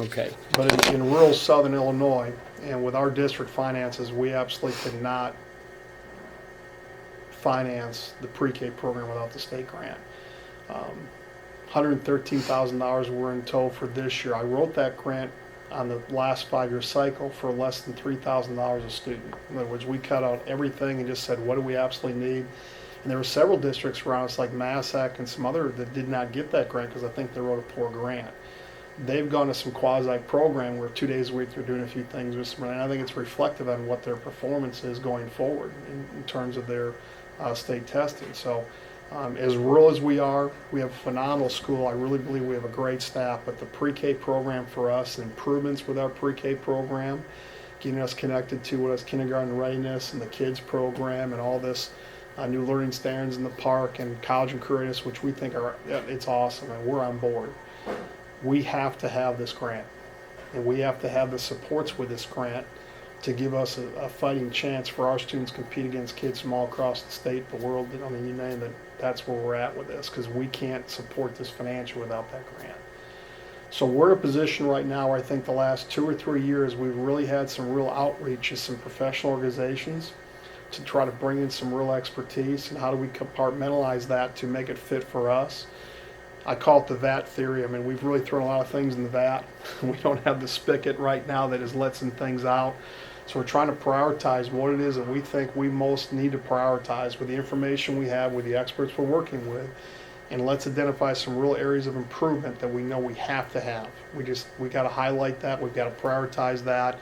Okay. But in rural southern Illinois, and with our district finances, we absolutely could not finance the pre-K program without the state grant. $113,000 we're in tow for this year. I wrote that grant on the last 5-year cycle for less than $3,000 a student. In other words, we cut out everything and just said, what do we absolutely need? And there were several districts around us like Massac and some other that did not get that grant because I think they wrote a poor grant. They've gone to some quasi-program where 2 days a week they're doing a few things with some, and I think it's reflective on what their performance is going forward in terms of their state testing. So as rural as we are, we have a phenomenal school. I really believe we have a great staff, but the pre-K program for us, improvements with our pre-K program, getting us connected to what is kindergarten readiness and the kids program and all this new learning standards in the park and college and career readiness, which we think are, it's awesome and we're on board. We have to have this grant and we have to have the supports with this grant to give us a fighting chance for our students to compete against kids from all across the state, the world. I mean, you name it, that's where we're at with this because we can't support this financially without that grant. So we're in a position right now where I think the last 2 or 3 years we've really had some real outreach to some professional organizations to try to bring in some real expertise and how do we compartmentalize that to make it fit for us. I call it the vat theory. I mean, we've really thrown a lot of things in the vat. We don't have the spigot right now that is letting things out. So we're trying to prioritize what it is that we think we most need to prioritize with the information we have, with the experts we're working with, and let's identify some real areas of improvement that we know we have to have. We got to highlight that. We've got to prioritize that.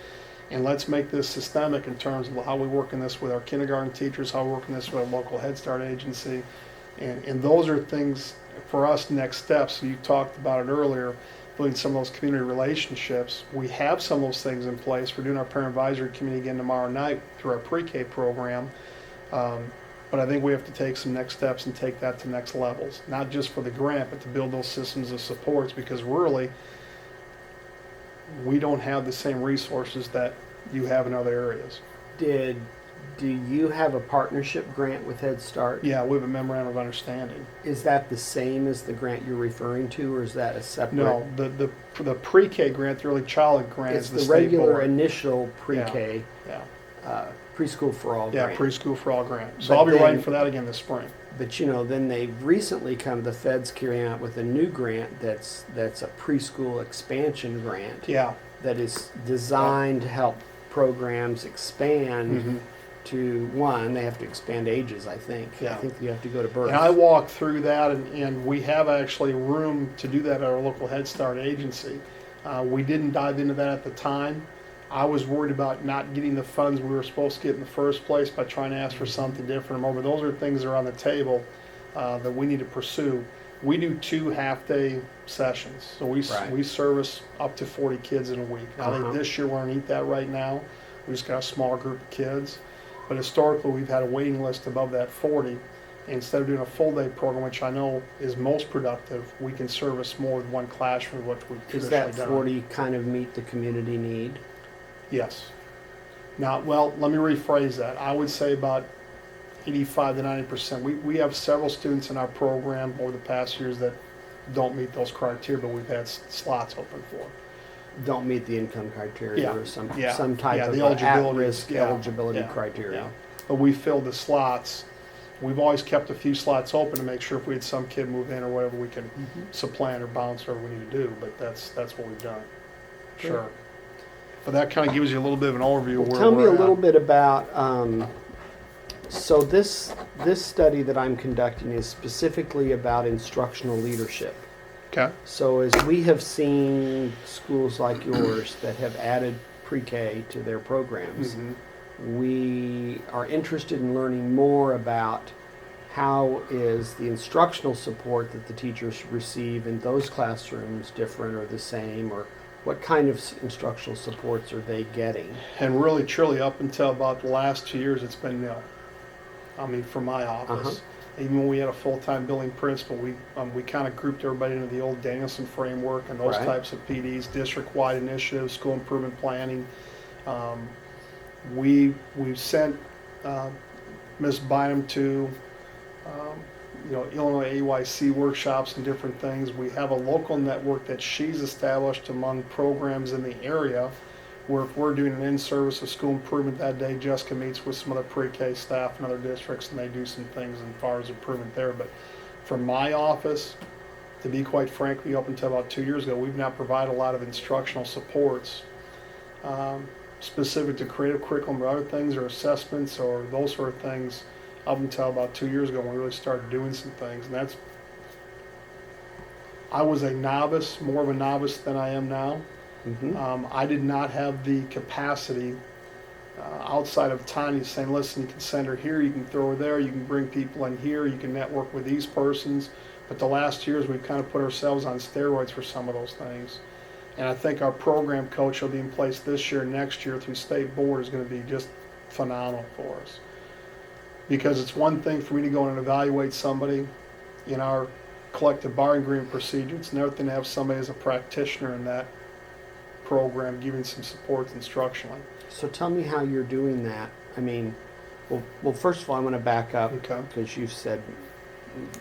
And let's make this systemic in terms of how we work in this with our kindergarten teachers, how we work in this with our local Head Start agency. And those are things for us, next steps. You talked about it earlier, building some of those community relationships. We have some of those things in place. We're doing our parent advisory committee again tomorrow night through our pre-K program. But I think we have to take some next steps and take that to next levels, not just for the grant, but to build those systems of supports because really, we don't have the same resources that you have in other areas. Do you have a partnership grant with Head Start? Yeah, we have a memorandum of understanding. Is that the same as the grant you're referring to, or is that a separate? No, the pre-K grant, the early childhood grant, it's is the the state regular board. initial pre-K, Yeah, preschool for all yeah, grant. preschool for all grant. So But I'll be then- writing for that again this spring. But then they've recently come, the feds carrying out with a new grant that's a preschool expansion grant Yeah. that is designed to help programs expand to one, they have to expand ages, I think. Yeah. I think you have to go to birth. And I walked through that, and we have actually room to do that at our local Head Start agency. We didn't dive into that at the time. I was worried about not getting the funds we were supposed to get in the first place by trying to ask for something different or more, but those are things that are on the table that we need to pursue. We do 2 half-day sessions, so Right. we service up to 40 kids in a week. I think this year we're underneath that right now. We just got a small group of kids. But historically, we've had a waiting list above that 40. Instead of doing a full day program, which I know is most productive, we can service more with one classroom, which we've Does traditionally that done. 40 kind of meet the community need? Yes. Now, well, let me rephrase that. I would say about 85 to 90%. We have several students in our program over the past years that don't meet those criteria, but we've had slots open for. Don't meet the income criteria Yeah, or some type yeah, of the eligibility, at-risk yeah, eligibility yeah, criteria. yeah. But we filled the slots. We've always kept a few slots open to make sure if we had some kid move in or whatever, we can supplant or bounce whatever we need to do. But that's what we've done. Sure. But that kind of gives you a little bit of an overview of where Tell me we're a little at. bit about, so this study that I'm conducting is specifically about instructional leadership. Okay. So as we have seen schools like yours that have added pre-K to their programs, we are interested in learning more about how is the instructional support that the teachers receive in those classrooms different or the same, or what kind of instructional supports are they getting? And really, truly, up until about the last 2 years, it's been nil. I mean, for my office. Even when we had a full-time building principal, we kind of grouped everybody into the old Danielson framework and those Right. types of PDs, district-wide initiatives, school improvement planning. We've sent Ms. Bynum to Illinois AYC workshops and different things. We have a local network that she's established among programs in the area where if we're doing an in-service of school improvement that day, Jessica meets with some other pre-K staff in other districts and they do some things as far as improvement there. But from my office, to be quite frankly, up until about 2 years ago, we've not provided a lot of instructional supports specific to creative curriculum or other things or assessments or those sort of things up until about 2 years ago when we really started doing some things. And I was a novice, more of a novice than I am now. I did not have the capacity outside of Tanya saying, listen, you can send her here, you can throw her there, you can bring people in here, you can network with these persons. But the last years we've kind of put ourselves on steroids for some of those things. And I think our program coach will be in place this year, next year through state board is going to be just phenomenal for us. Because it's one thing for me to go in and evaluate somebody in our collective bargaining agreement procedure. It's another thing to have somebody as a practitioner in that program giving some support instructionally. So tell me how you're doing that. I mean, well first of all, I'm going to back up because you've said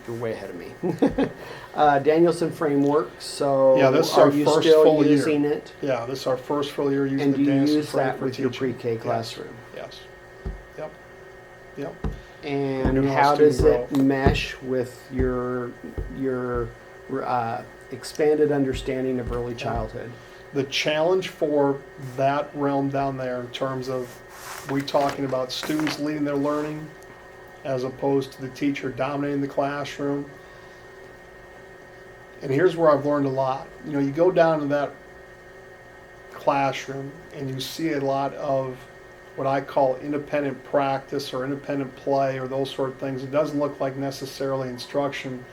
you're way ahead of me. Danielson framework. So yeah, this is are our you first still full using year. it? Yeah, this is our first full year using and the do you Danielson use that framework with your teaching. pre-K classroom? Yes. Yep. And Doing how all does student it mesh with your expanded understanding of early childhood? The challenge for that realm down there in terms of we talking about students leading their learning as opposed to the teacher dominating the classroom. And here's where I've learned a lot. You go down to that classroom and you see a lot of what I call independent practice or independent play or those sort of things. It doesn't look like necessarily instruction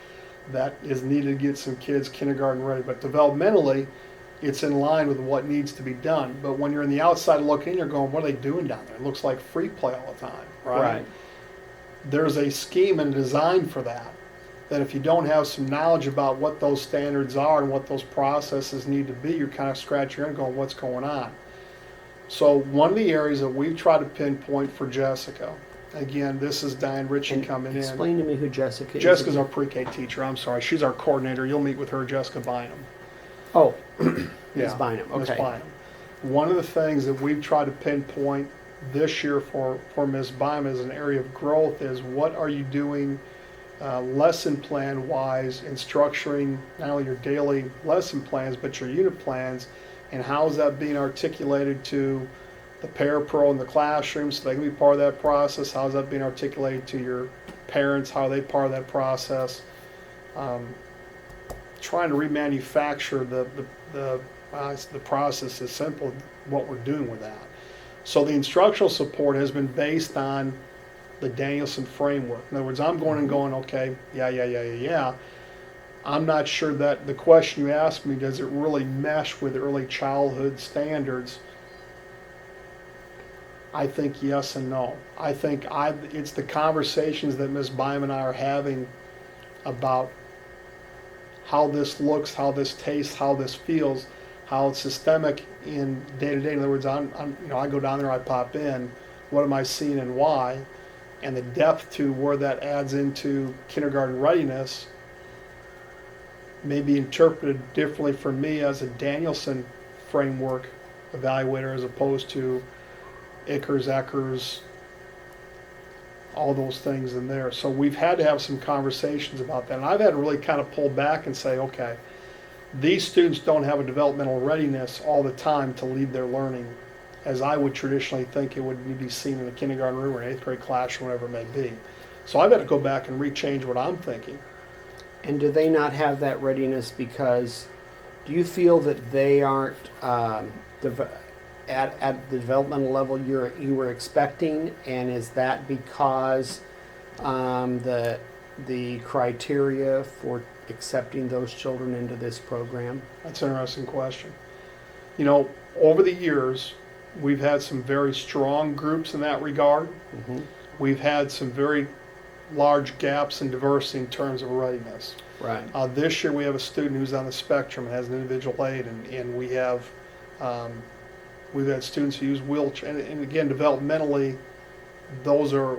that is needed to get some kids kindergarten ready, but developmentally it's in line with what needs to be done. But when you're in the outside looking in, you're going, what are they doing down there? It looks like free play all the time, right? There's a scheme and design for that if you don't have some knowledge about what those standards are and what those processes need to be, you're kind of scratching your head going, what's going on? So one of the areas that we've tried to pinpoint for Jessica, again, this is Diane Ritchie coming in. Explain to me who Jessica is. Jessica's our pre-K teacher, I'm sorry. She's our coordinator. You'll meet with her, Jessica Bynum. Oh, Ms. Bynum, okay. Ms. Bynum. One of the things that we've tried to pinpoint this year for Ms. Bynum as an area of growth is what are you doing lesson plan wise in structuring not only your daily lesson plans but your unit plans, and how is that being articulated to the parapro in the classroom so they can be part of that process? How is that being articulated to your parents? How are they part of that process? Trying to remanufacture the process is simple, what we're doing with that. So the instructional support has been based on the Danielson framework. In other words, I'm going, okay, yeah. I'm not sure that the question you asked me, does it really mesh with early childhood standards? I think yes and no. I think it's the conversations that Ms. Bynum and I are having about how this looks, how this tastes, how this feels, how it's systemic in day to day. In other words, I go down there, I pop in, what am I seeing and why? And the depth to where that adds into kindergarten readiness may be interpreted differently for me as a Danielson framework evaluator as opposed to Eckers, all those things in there. So we've had to have some conversations about that. And I've had to really kind of pull back and say, okay, these students don't have a developmental readiness all the time to lead their learning as I would traditionally think it would be seen in a kindergarten room or an 8th grade classroom, whatever it may be. So I've had to go back and rechange what I'm thinking. And do they not have that readiness because, do you feel that they aren't at the developmental level you were expecting, and is that because the criteria for accepting those children into this program? That's an interesting question. Over the years, we've had some very strong groups in that regard. Mm-hmm. We've had some very large gaps in diversity in terms of readiness. Right. This year we have a student who's on the spectrum and has an individual aid, and we've had students who use wheelchair, and again, developmentally,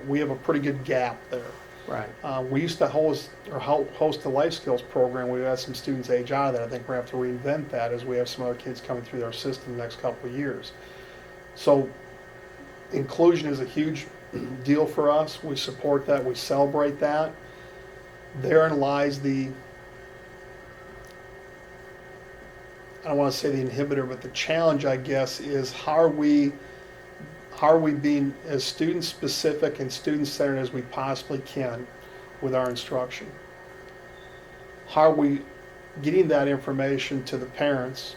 we have a pretty good gap there. Right. We used to host the life skills program. We've had some students age out of that. I think we're going to have to reinvent that as we have some other kids coming through our system the next couple of years. So inclusion is a huge deal for us. We support that. We celebrate that. Therein lies the, I don't want to say the inhibitor, but the challenge, I guess, is how are we being as student specific and student centered as we possibly can with our instruction? How are we getting that information to the parents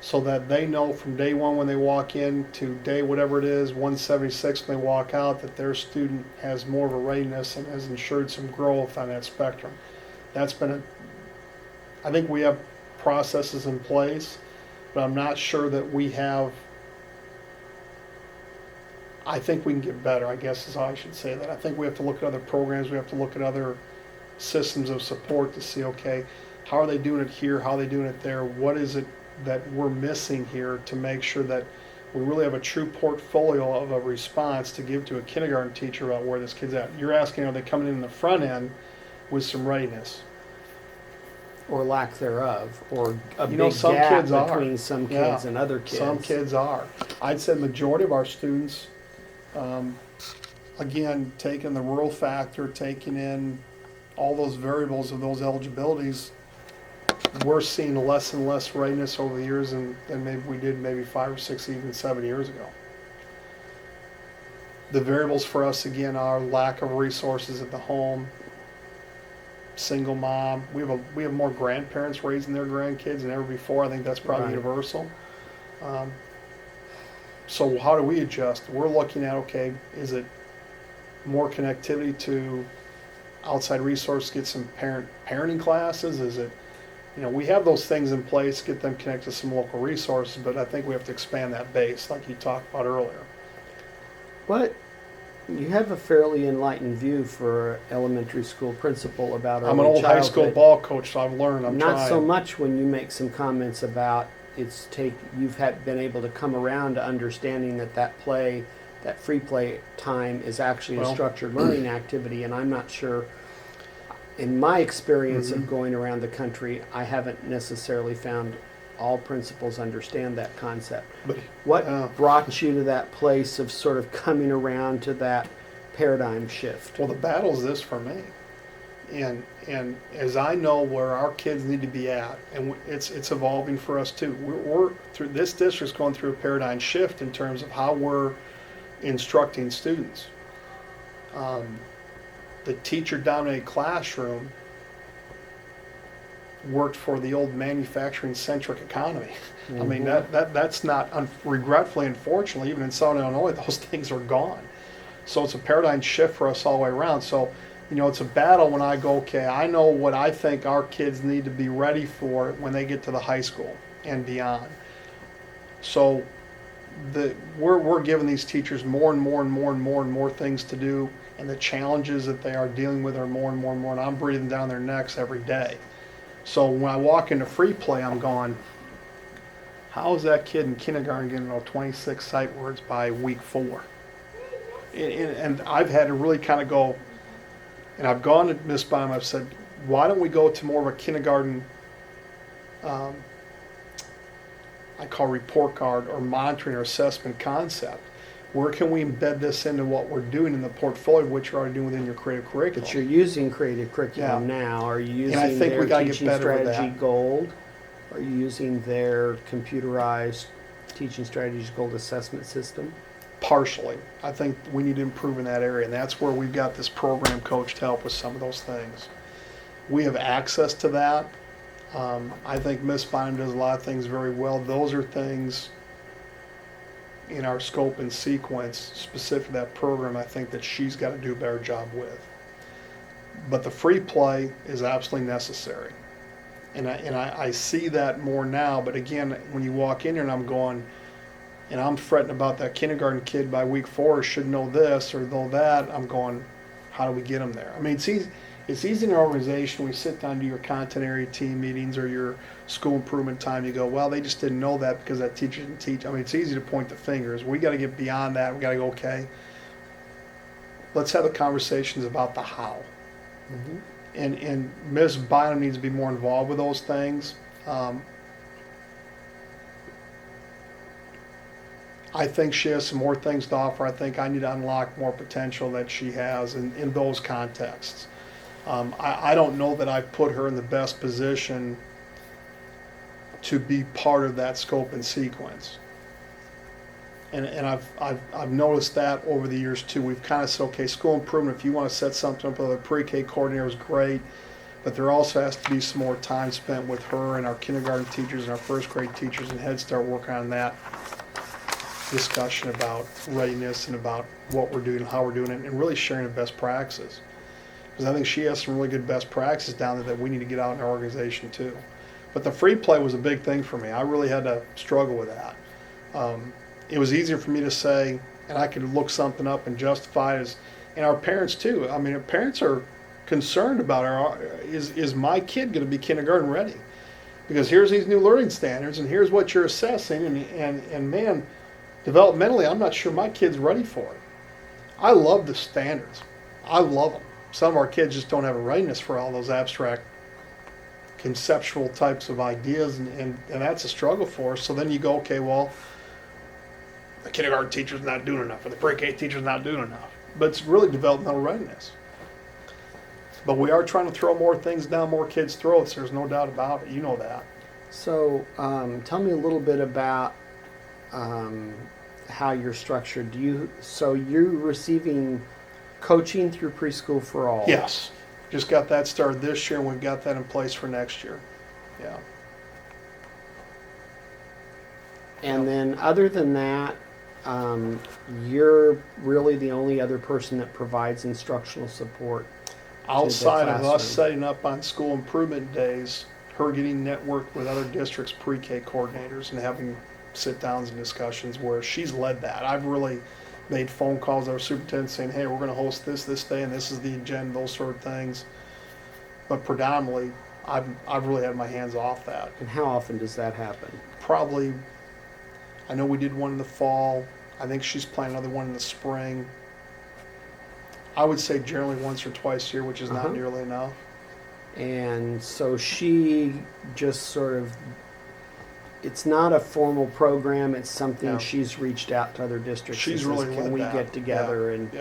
so that they know from day one when they walk in to day whatever it is, 176 when they walk out, that their student has more of a readiness and has ensured some growth on that spectrum? That's been I think we have processes in place, but I'm not sure that we have. I think we can get better, I guess is how I should say that. I think we have to look at other programs, we have to look at other systems of support to see, okay, how are they doing it here, how are they doing it there, what is it that we're missing here to make sure that we really have a true portfolio of a response to give to a kindergarten teacher about where this kid's at. You're asking, are they coming in the front end with some readiness? Or lack thereof, or a You know, big some gap kids are. between some Yeah. kids and other kids. Some kids are. I'd say the majority of our students, again, taking the rural factor, taking in all those variables of those eligibilities, we're seeing less and less readiness over the years than maybe we did maybe 5 or 6, even 7 years ago. The variables for us, again, are lack of resources at the home, single mom. We have more grandparents raising their grandkids than ever before. I think that's probably Right. universal. So how do we adjust? We're looking at, okay, is it more connectivity to outside resources, get some parenting classes? Is it, we have those things in place, get them connected to some local resources, but I think we have to expand that base like you talked about earlier. You have a fairly enlightened view for elementary school principal about early I'm an old high school childhood. ball coach, so I've learned. I'm Not trying. so much when you make some comments about you've been able to come around to understanding that free play time is actually a Well, structured learning activity, and I'm not sure. In my experience Mm-hmm. of going around the country, I haven't necessarily found all principals understand that concept. But What Yeah. brought you to that place of sort of coming around to that paradigm shift? Well, the battle is this for me, and as I know where our kids need to be at, and it's evolving for us too. We're through this district's going through a paradigm shift in terms of how we're instructing students. The teacher-dominated classroom worked for the old manufacturing-centric economy. I mean, that's not, regretfully, unfortunately, even in Southern Illinois, those things are gone. So it's a paradigm shift for us all the way around. So, it's a battle when I go, okay, I know what I think our kids need to be ready for when they get to the high school and beyond. So we're giving these teachers more and more things to do, and the challenges that they are dealing with are more and more, and I'm breathing down their necks every day. So when I walk into free play, I'm going, how is that kid in kindergarten getting 26 sight words by week 4? And I've had to really kind of go, and I've gone to Miss Baum, I've said, why don't we go to more of a kindergarten, I call report card or monitoring or assessment concept? Where can we embed this into what we're doing in the portfolio, which you're already doing within your creative curriculum? But you're using creative curriculum Yeah. now. Are you using And I think their we gotta get teaching better with strategy that. gold? Are you using their computerized teaching strategies gold assessment system? Partially. I think we need to improve in that area, and that's where we've got this program coach to help with some of those things. We have access to that. I think Miss Bynum does a lot of things very well. Those are things in our scope and sequence specific to that program I think that she's got to do a better job with. But the free play is absolutely necessary. And I see that more now, but again, when you walk in here and I'm going, and I'm fretting about that kindergarten kid by week 4 should know this or know that, I'm going, how do we get them there? I mean, it's easy in an organization when you sit down to your content area team meetings or your school improvement time, you go, well, they just didn't know that because that teacher didn't teach. I mean, it's easy to point the fingers. We got to get beyond that. We got to go, okay, let's have the conversations about the how. And Ms. Bynum needs to be more involved with those things. I think she has some more things to offer. I think I need to unlock more potential that she has in those contexts. I don't know that I've put her in the best position to be part of that scope and sequence. And I've noticed that over the years too. We've kind of said, okay, school improvement, if you want to set something up with a pre-K coordinator is great, but there also has to be some more time spent with her and our kindergarten teachers and our first grade teachers and Head Start working on that discussion about readiness and about what we're doing and how we're doing it, and really sharing the best practices. Because I think she has some really good best practices down there that we need to get out in our organization too. But the free play was a big thing for me. I really had to struggle with that. It was easier for me to say, and I could look something up and justify it as, and our parents too. I mean, our parents are concerned about is my kid going to be kindergarten ready? Because here's these new learning standards, and here's what you're assessing, and man, developmentally, I'm not sure my kid's ready for it. I love the standards. I love them. Some of our kids just don't have a readiness for all those abstract, conceptual types of ideas, and that's a struggle for us. So then you go, okay, well, the kindergarten teacher's not doing enough, or the pre-K teacher's not doing enough. But it's really developmental readiness. But we are trying to throw more things down more kids' throats. There's no doubt about it. You know that. So tell me a little bit about how you're structured. So you're receiving coaching through Preschool for All? Yes. Just got that started this year, and we've got that in place for next year. Yeah. And then other than that, you're really the only other person that provides instructional support. Outside of us setting up on school improvement days, her getting networked with other districts' pre-K coordinators and having sit-downs and discussions where she's led that. I've really made phone calls to our superintendent saying, hey, we're going to host this day, and this is the agenda, those sort of things. But predominantly, I've really had my hands off that. And how often does that happen? Probably, I know we did one in the fall. I think she's planning another one in the spring. I would say generally once or twice a year, which is not nearly enough. And so she just sort of, it's not a formal program, it's something she's reached out to other districts. She's and really says, led can we that. get together and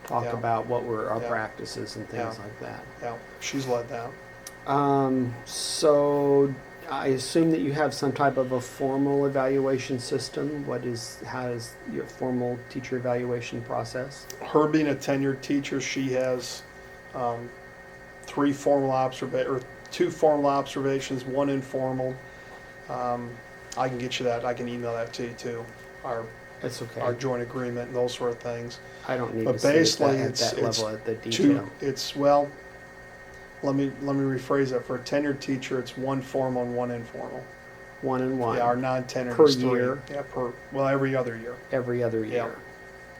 talk Yeah. about what were our Yeah. practices and things Yeah. like that? Yeah, she's led that. So I assume that you have some type of a formal evaluation system. How is your formal teacher evaluation process? Her being a tenured teacher, she has two formal observations, one informal. I can get you that. I can email that to you too. That's okay. Our joint agreement and those sort of things. I don't need But to see basically, at that it's level, at the detail. Let me rephrase that. For a tenured teacher, it's one formal and one informal. One and one. Yeah, our non-tenured Per is three. year? Yeah, every other year. Every other year.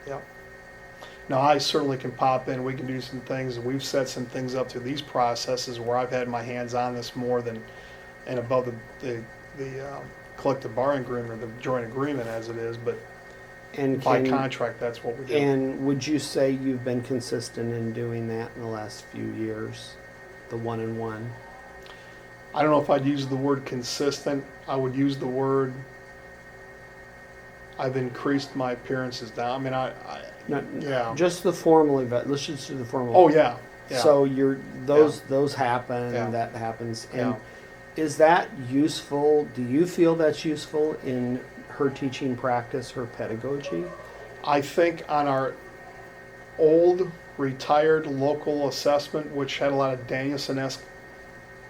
Yeah. Now, I certainly can pop in. We can do some things, and we've set some things up through these processes where I've had my hands on this more than and above the collective bargaining agreement or the joint agreement as it is. But And by contract, that's what we do. And would you say you've been consistent in doing that in the last few years, the one-on-one? I don't know if I'd use the word consistent. I would use the word I've increased my appearances down. I mean, yeah. Just the formal event. Let's just do the formal. Oh yeah. So those happen. Yeah. That happens. And Yeah. is that useful? Do you feel that's useful in her teaching practice, her pedagogy? I think on our old retired local assessment, which had a lot of Danielson-esque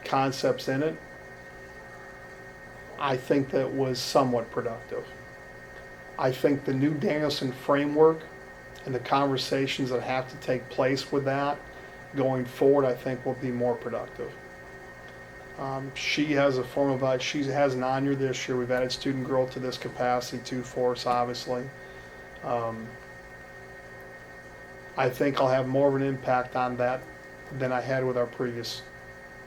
concepts in it, I think that was somewhat productive. I think the new Danielson framework and the conversations that have to take place with that going forward, I think will be more productive. She has a form of, she has an on-year this year. We've added student growth to this capacity too for us, obviously. I think I'll have more of an impact on that than I had with our previous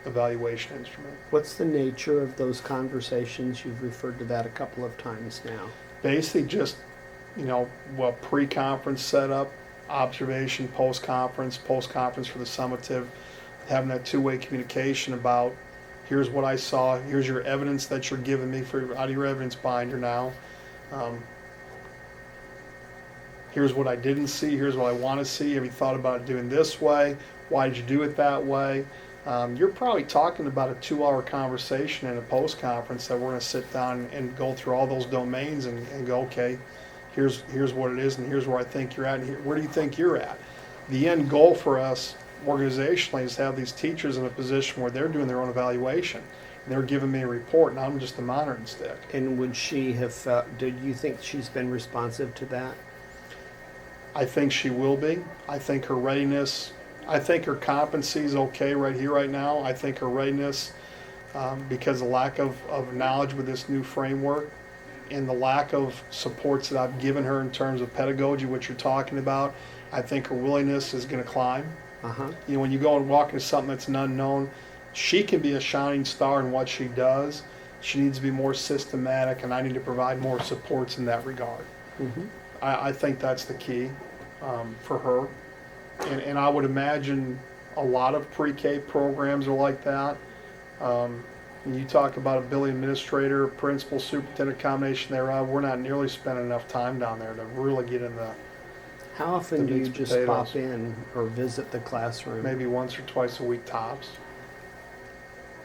evaluation instrument. What's the nature of those conversations? You've referred to that a couple of times now. Basically just, pre-conference setup, observation, post-conference for the summative, having that two-way communication about, here's what I saw, here's your evidence that you're giving me out of your evidence binder now. Here's what I didn't see, here's what I want to see. Have you thought about doing this way? Why did you do it that way? You're probably talking about a 2-hour conversation in a post-conference that we're going to sit down and go through all those domains and go, okay, here's what it is, and here's where I think you're at, and where do you think you're at? The end goal for us organizationally is to have these teachers in a position where they're doing their own evaluation. And they're giving me a report, and I'm just a monitoring stick. And would she have felt, do you think she's been responsive to that? I think she will be. I think her readiness, I think her competency is okay right here, right now. I think her readiness, because of the lack of knowledge with this new framework and the lack of supports that I've given her in terms of pedagogy, what you're talking about, I think her willingness is going to climb. Uh-huh. You know, when you go and walk into something that's an unknown, she can be a shining star in what she does. She needs to be more systematic, and I need to provide more supports in that regard. Mm-hmm. I think that's the key for her. And I would imagine a lot of pre-K programs are like that. When you talk about a building administrator, principal, superintendent, combination thereof, we're not nearly spending enough time down there to really get in the, How often The do you meats, just potatoes. pop in or visit the classroom? maybe once or twice a week tops.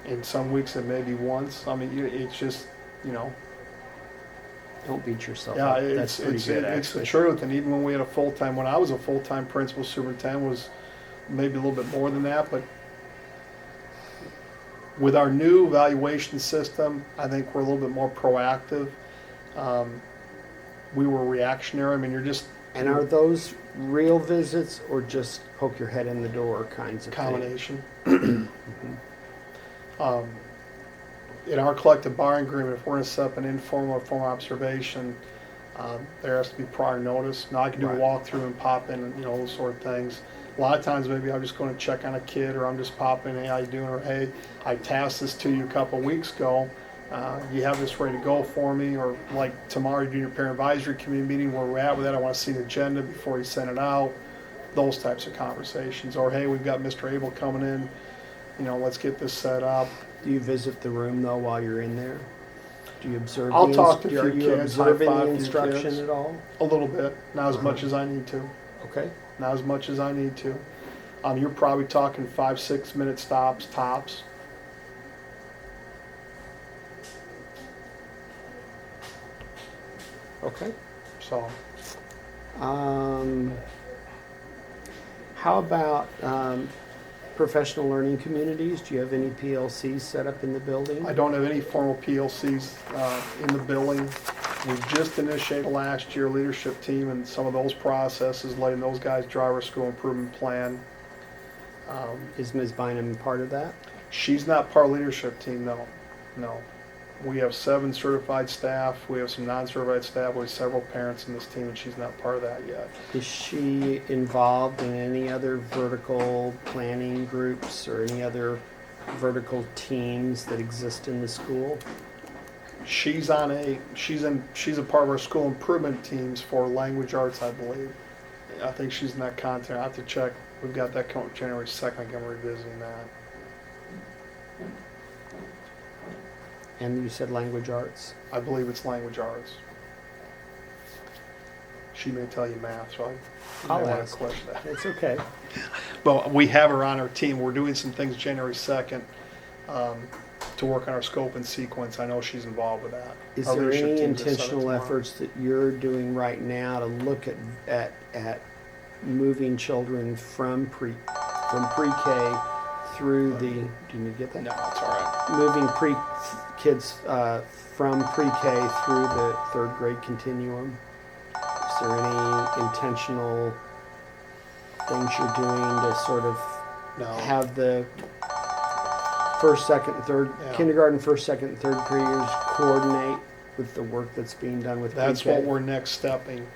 In some weeks it may be once. I mean, it's just, you know, Don't beat yourself yeah, up. That's pretty good, it's the actually. truth. And even when we had a full-time, when I was a full-time principal superintendent, was maybe a little bit more than that, but with our new evaluation system, I think we're a little bit more proactive. We were reactionary. I mean, you're just And are those real visits or just poke your head in the door kinds of combination. things? In our collective bargaining agreement, if we're going to set up an informal or formal observation, there has to be prior notice. Now, I can do Right. a walkthrough and pop in, you know, those sort of things. A lot of times, maybe I'm just going to check on a kid, or I'm just popping, hey, how you doing? Or, hey, I tasked this to you a couple weeks ago. You have this ready to go for me? Or like tomorrow, you're doing your parent advisory committee meeting, where we're at with that. I want to see an agenda before you send it out. Those types of conversations. Or, hey, we've got Mr. Abel coming in. You know, let's get this set up. Do you visit the room though while you're in there? Do you observe? I'll the talk to a Are few you kids, observing high-five the a few instruction kids. at all? A little bit, not as much Uh-huh. as I need to. Okay. Not as much as I need to. You're probably talking 5-6 minute stops tops. Okay. So How about professional learning communities? Do you have any PLCs set up in the building? I don't have any formal PLCs in the building. We just initiated last year leadership team and some of those processes, letting those guys drive our school improvement plan. Is Ms. Bynum part of that? She's not part of leadership team, no. No. We have 7 certified staff. We have some non-certified staff. We have several parents in this team, and she's not part of that yet. Is she involved in any other vertical planning groups or any other vertical teams that exist in the school? She's a part of our school improvement teams for language arts, I believe. I think she's in that content. I have to check. We've got that coming January 2nd. I think I'm revisiting that. And you said language arts? I believe it's language arts. She may tell you math, so I I'll might want ask. to question that. It's okay. But we have her on our team. We're doing some things January 2nd to work on our scope and sequence. I know she's involved with that. Is Our there leadership any team just set it intentional tomorrow. efforts that you're doing right now to look at moving children from pre-K through the? Do you get that? No, it's all right. Moving kids from pre-K through the 3rd grade continuum. Is there any intentional things you're doing to sort of No. have the first, second, and third Yeah. kindergarten, first, second, and third graders coordinate with the work that's being done with That's pre-K? what we're next stepping.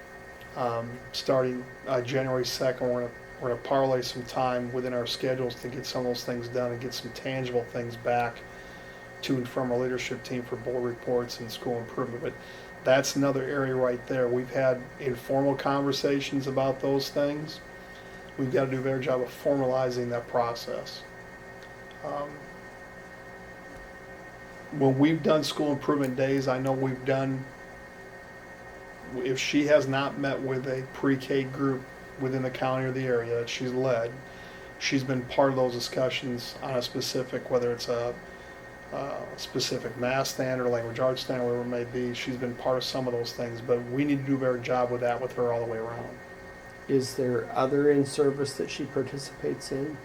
Starting January 2nd, we're going to parlay some time within our schedules to get some of those things done and get some tangible things back to and from our leadership team for board reports and school improvement. But that's another area right there. We've had informal conversations about those things. We've got to do a better job of formalizing that process. When we've done school improvement days, I know we've done, if she has not met with a pre-K group within the county or the area that she's led, she's been part of those discussions on a specific, whether it's a specific math standard, language arts standard, whatever it may be. She's been part of some of those things, but we need to do a better job with that with her all the way around. Is there other in-service that she participates in?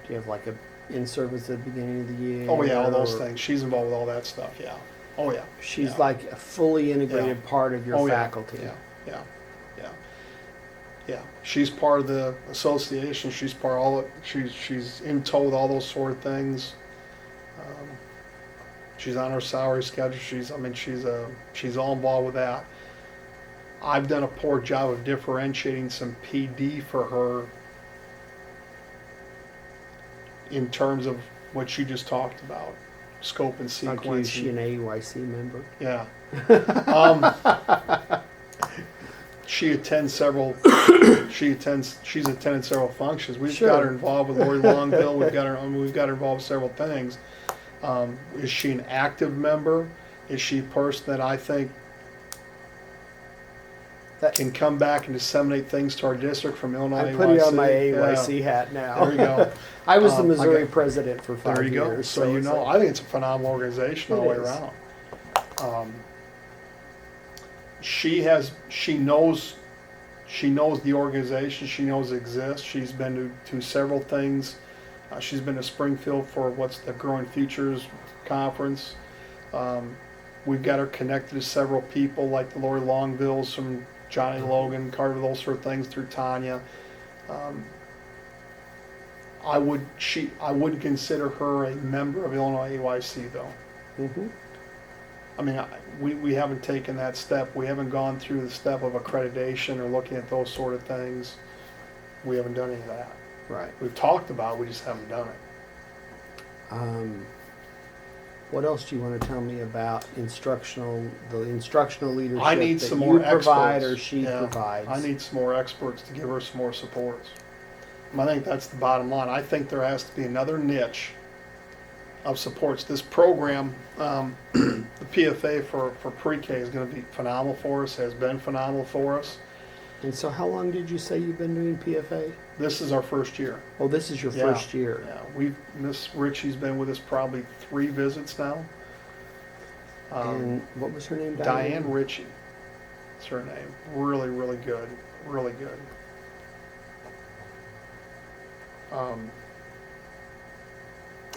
Do you have like a in-service at the beginning of the year? Oh yeah, all those or- things. She's involved with all that stuff, yeah. Oh yeah. She's yeah. like a fully integrated part of your Oh, yeah. faculty. Yeah, yeah, yeah. Yeah, she's part of the association, she's part of all, she's in tow with all those sort of things. She's on her salary schedule, she's all involved with that. I've done a poor job of differentiating some PD for her in terms of what you just talked about, scope and Like you, is sequence. she an AUIC member? Yeah. Um, she attends several. She's attended several functions. We've Sure. got her involved with Lori Longville. We've got her. We've got her involved with several things. Is she an active member? Is she a person that I think That- can come back and disseminate things to our district from Illinois? I'm putting on my AYC? AUIC Yeah. hat now. There you go. I was the I Missouri got- president for 5 There you go. years. So you it's know, like- I think it's a phenomenal organization all the way It is. around. She knows the organization. She knows it exists. She's been to several things. She's been to Springfield for what's the Growing Futures Conference. We've got her connected to several people like the Lori Longvilles from Johnny Logan, Carter, those sort of things through Tanya. I wouldn't consider her a member of Illinois AYC though. Mhm. I mean, we haven't taken that step. We haven't gone through the step of accreditation or looking at those sort of things. We haven't done any of that. Right. We've talked about it, we just haven't done it. What else do you want to tell me about the instructional leadership I need that some you more provide experts. or she Yeah, provides? I need some more experts to give her some more supports. I think that's the bottom line. I think there has to be another niche of supports. This program, the PFA for pre-K is going to be phenomenal for us, has been phenomenal for us. And so how long did you say you've been doing PFA? This is our first year. Oh, this is your Yeah. first year. Yeah, Miss Ritchie's been with us probably 3 visits now. And what was her name? Diane Ritchie, that's her name. Really, really good. Really good.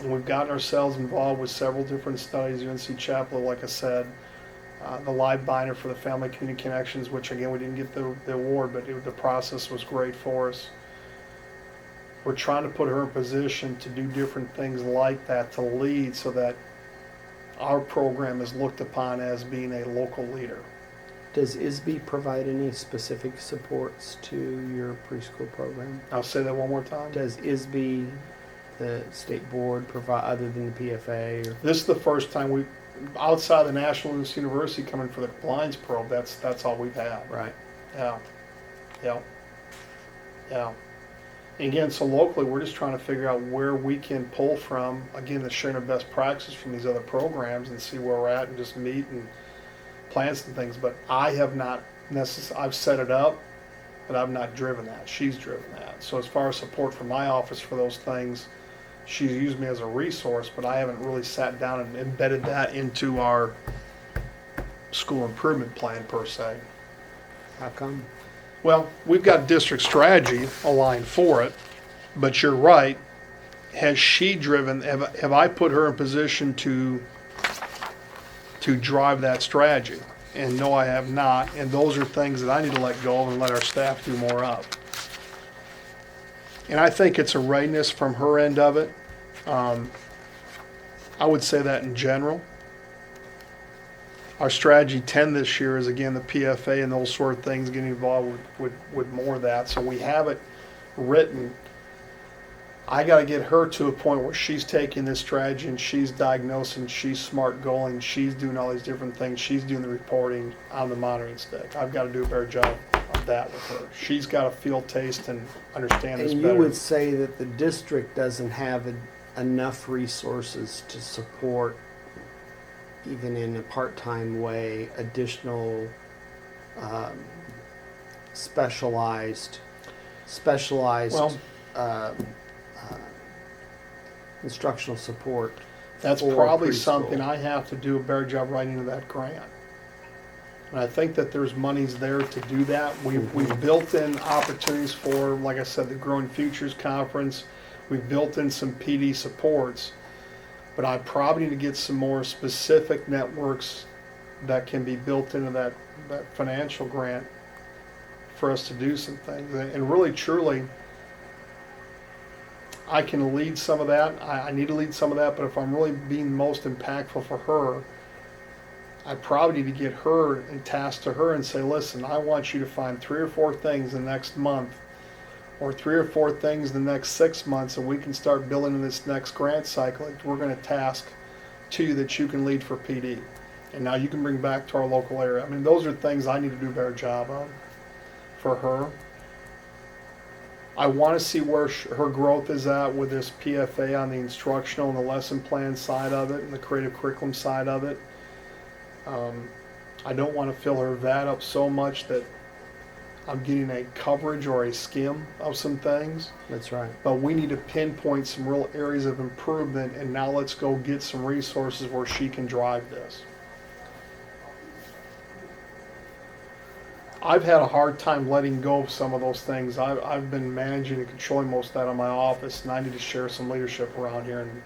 And we've gotten ourselves involved with several different studies. UNC Chapel, like I said, the live binder for the Family Community Connections, which again we didn't get the award, but the process was great for us. We're trying to put her in position to do different things like that, to lead, so that our program is looked upon as being a local leader. Does ISB provide any specific supports to your preschool program? I'll say that one more time. Does ISB, the state board, provide, other than the PFA? Or? This is the first time we, outside the National University coming for the compliance probe, that's all we've had. Right. Yeah, yeah, yeah. And again, so locally, we're just trying to figure out where we can pull from, again, the sharing of best practices from these other programs and see where we're at and just meet and plan some things. But I have not necessarily, I've set it up, but I've not driven that. She's driven that. So as far as support from my office for those things, she's used me as a resource, but I haven't really sat down and embedded that into our school improvement plan per se. How come? Well, we've got district strategy aligned for it, but you're right. Has she driven, have I put her in position to drive that strategy? And no, I have not. And those are things that I need to let go of and let our staff do more of. And I think it's a readiness from her end of it. I would say that in general. Our strategy 10 this year is, again, the PFA and those sort of things, getting involved with more of that. So we have it written. I got to get her to a point where she's taking this strategy and she's diagnosing, she's smart goaling, she's doing all these different things, she's doing the reporting on the monitoring stick. I've got to do a better job of that with her. She's got to feel, taste, and understand this And better. you would say that the district doesn't have enough resources to support, even in a part-time way, additional um, specialized Well, uh, instructional support. that's for probably preschool. something I have to do a better job writing into that grant. And I think that there's monies there to do that. We've built in opportunities for, like I said, the Growing Futures Conference. We've built in some PD supports. But I probably need to get some more specific networks that can be built into that financial grant for us to do some things. And really, truly, I can lead some of that. I need to lead some of that, but if I'm really being most impactful for her, I probably need to get her and task to her and say, listen, I want you to find 3 or 4 things the next month, or 3 or 4 things the next 6 months, and we can start building in this next grant cycle. Like, we're going to task to you that you can lead for PD. And now you can bring back to our local area. I mean, those are things I need to do a better job of for her. I want to see where her growth is at with this PFA on the instructional and the lesson plan side of it and the creative curriculum side of it. I don't want to fill her vat up so much that I'm getting a coverage or a skim of some things. That's right. But we need to pinpoint some real areas of improvement, and now let's go get some resources where she can drive this. I've had a hard time letting go of some of those things. I've been managing and controlling most of that in my office, and I need to share some leadership around here, and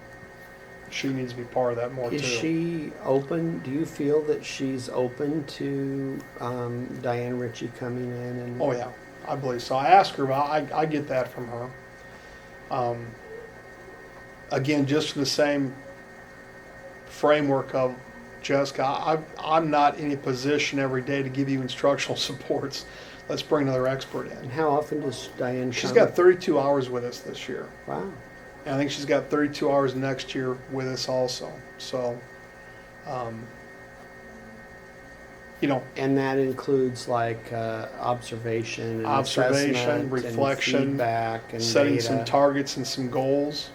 she needs to be part of that more too. Is she open? Do you feel that she's open to Diane Ritchie coming in? And Oh yeah, I believe so. I asked her about. I get that from her. Again, just the same framework of Jessica. I'm not in a position every day to give you instructional supports. Let's bring another expert in. And how often does Diane She's come? got 32 hours with us this year. Wow. And I think she's got 32 hours next year with us also. So, you know, And that includes like observation, and observation, assessment, reflection, and feedback, and setting data. some targets and some goals,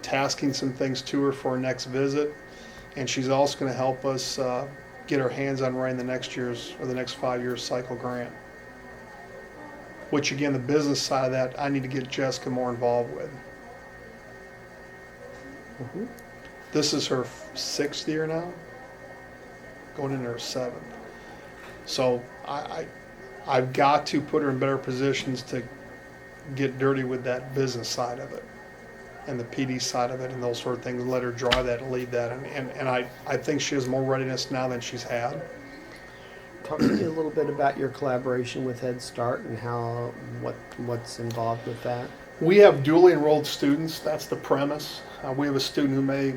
tasking some things to her for her next visit. And she's also going to help us get our hands on writing the next year's or the next 5 years cycle grant. Which again, the business side of that, I need to get Jessica more involved with. Mhm. This is her 6th year now, going into her 7th. So I've got to put her in better positions to get dirty with that business side of it and the PD side of it and those sort of things, let her drive that and lead that. And I think she has more readiness now than she's had. Talk to me a little bit about your collaboration with Head Start and what's involved with that. We have dually enrolled students. That's the premise. We have a student who may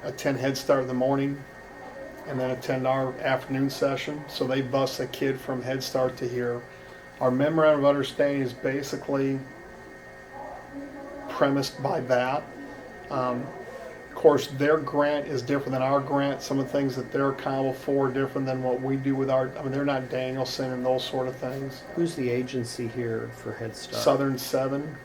attend Head Start in the morning and then attend our afternoon session. So they bus a kid from Head Start to here. Our memorandum of understanding is basically premised by that. Of course, their grant is different than our grant. Some of the things that they're accountable for are different than what we do with our, I mean, they're not Danielson and those sort of things. Who's the agency here for Head Start? Southern 7,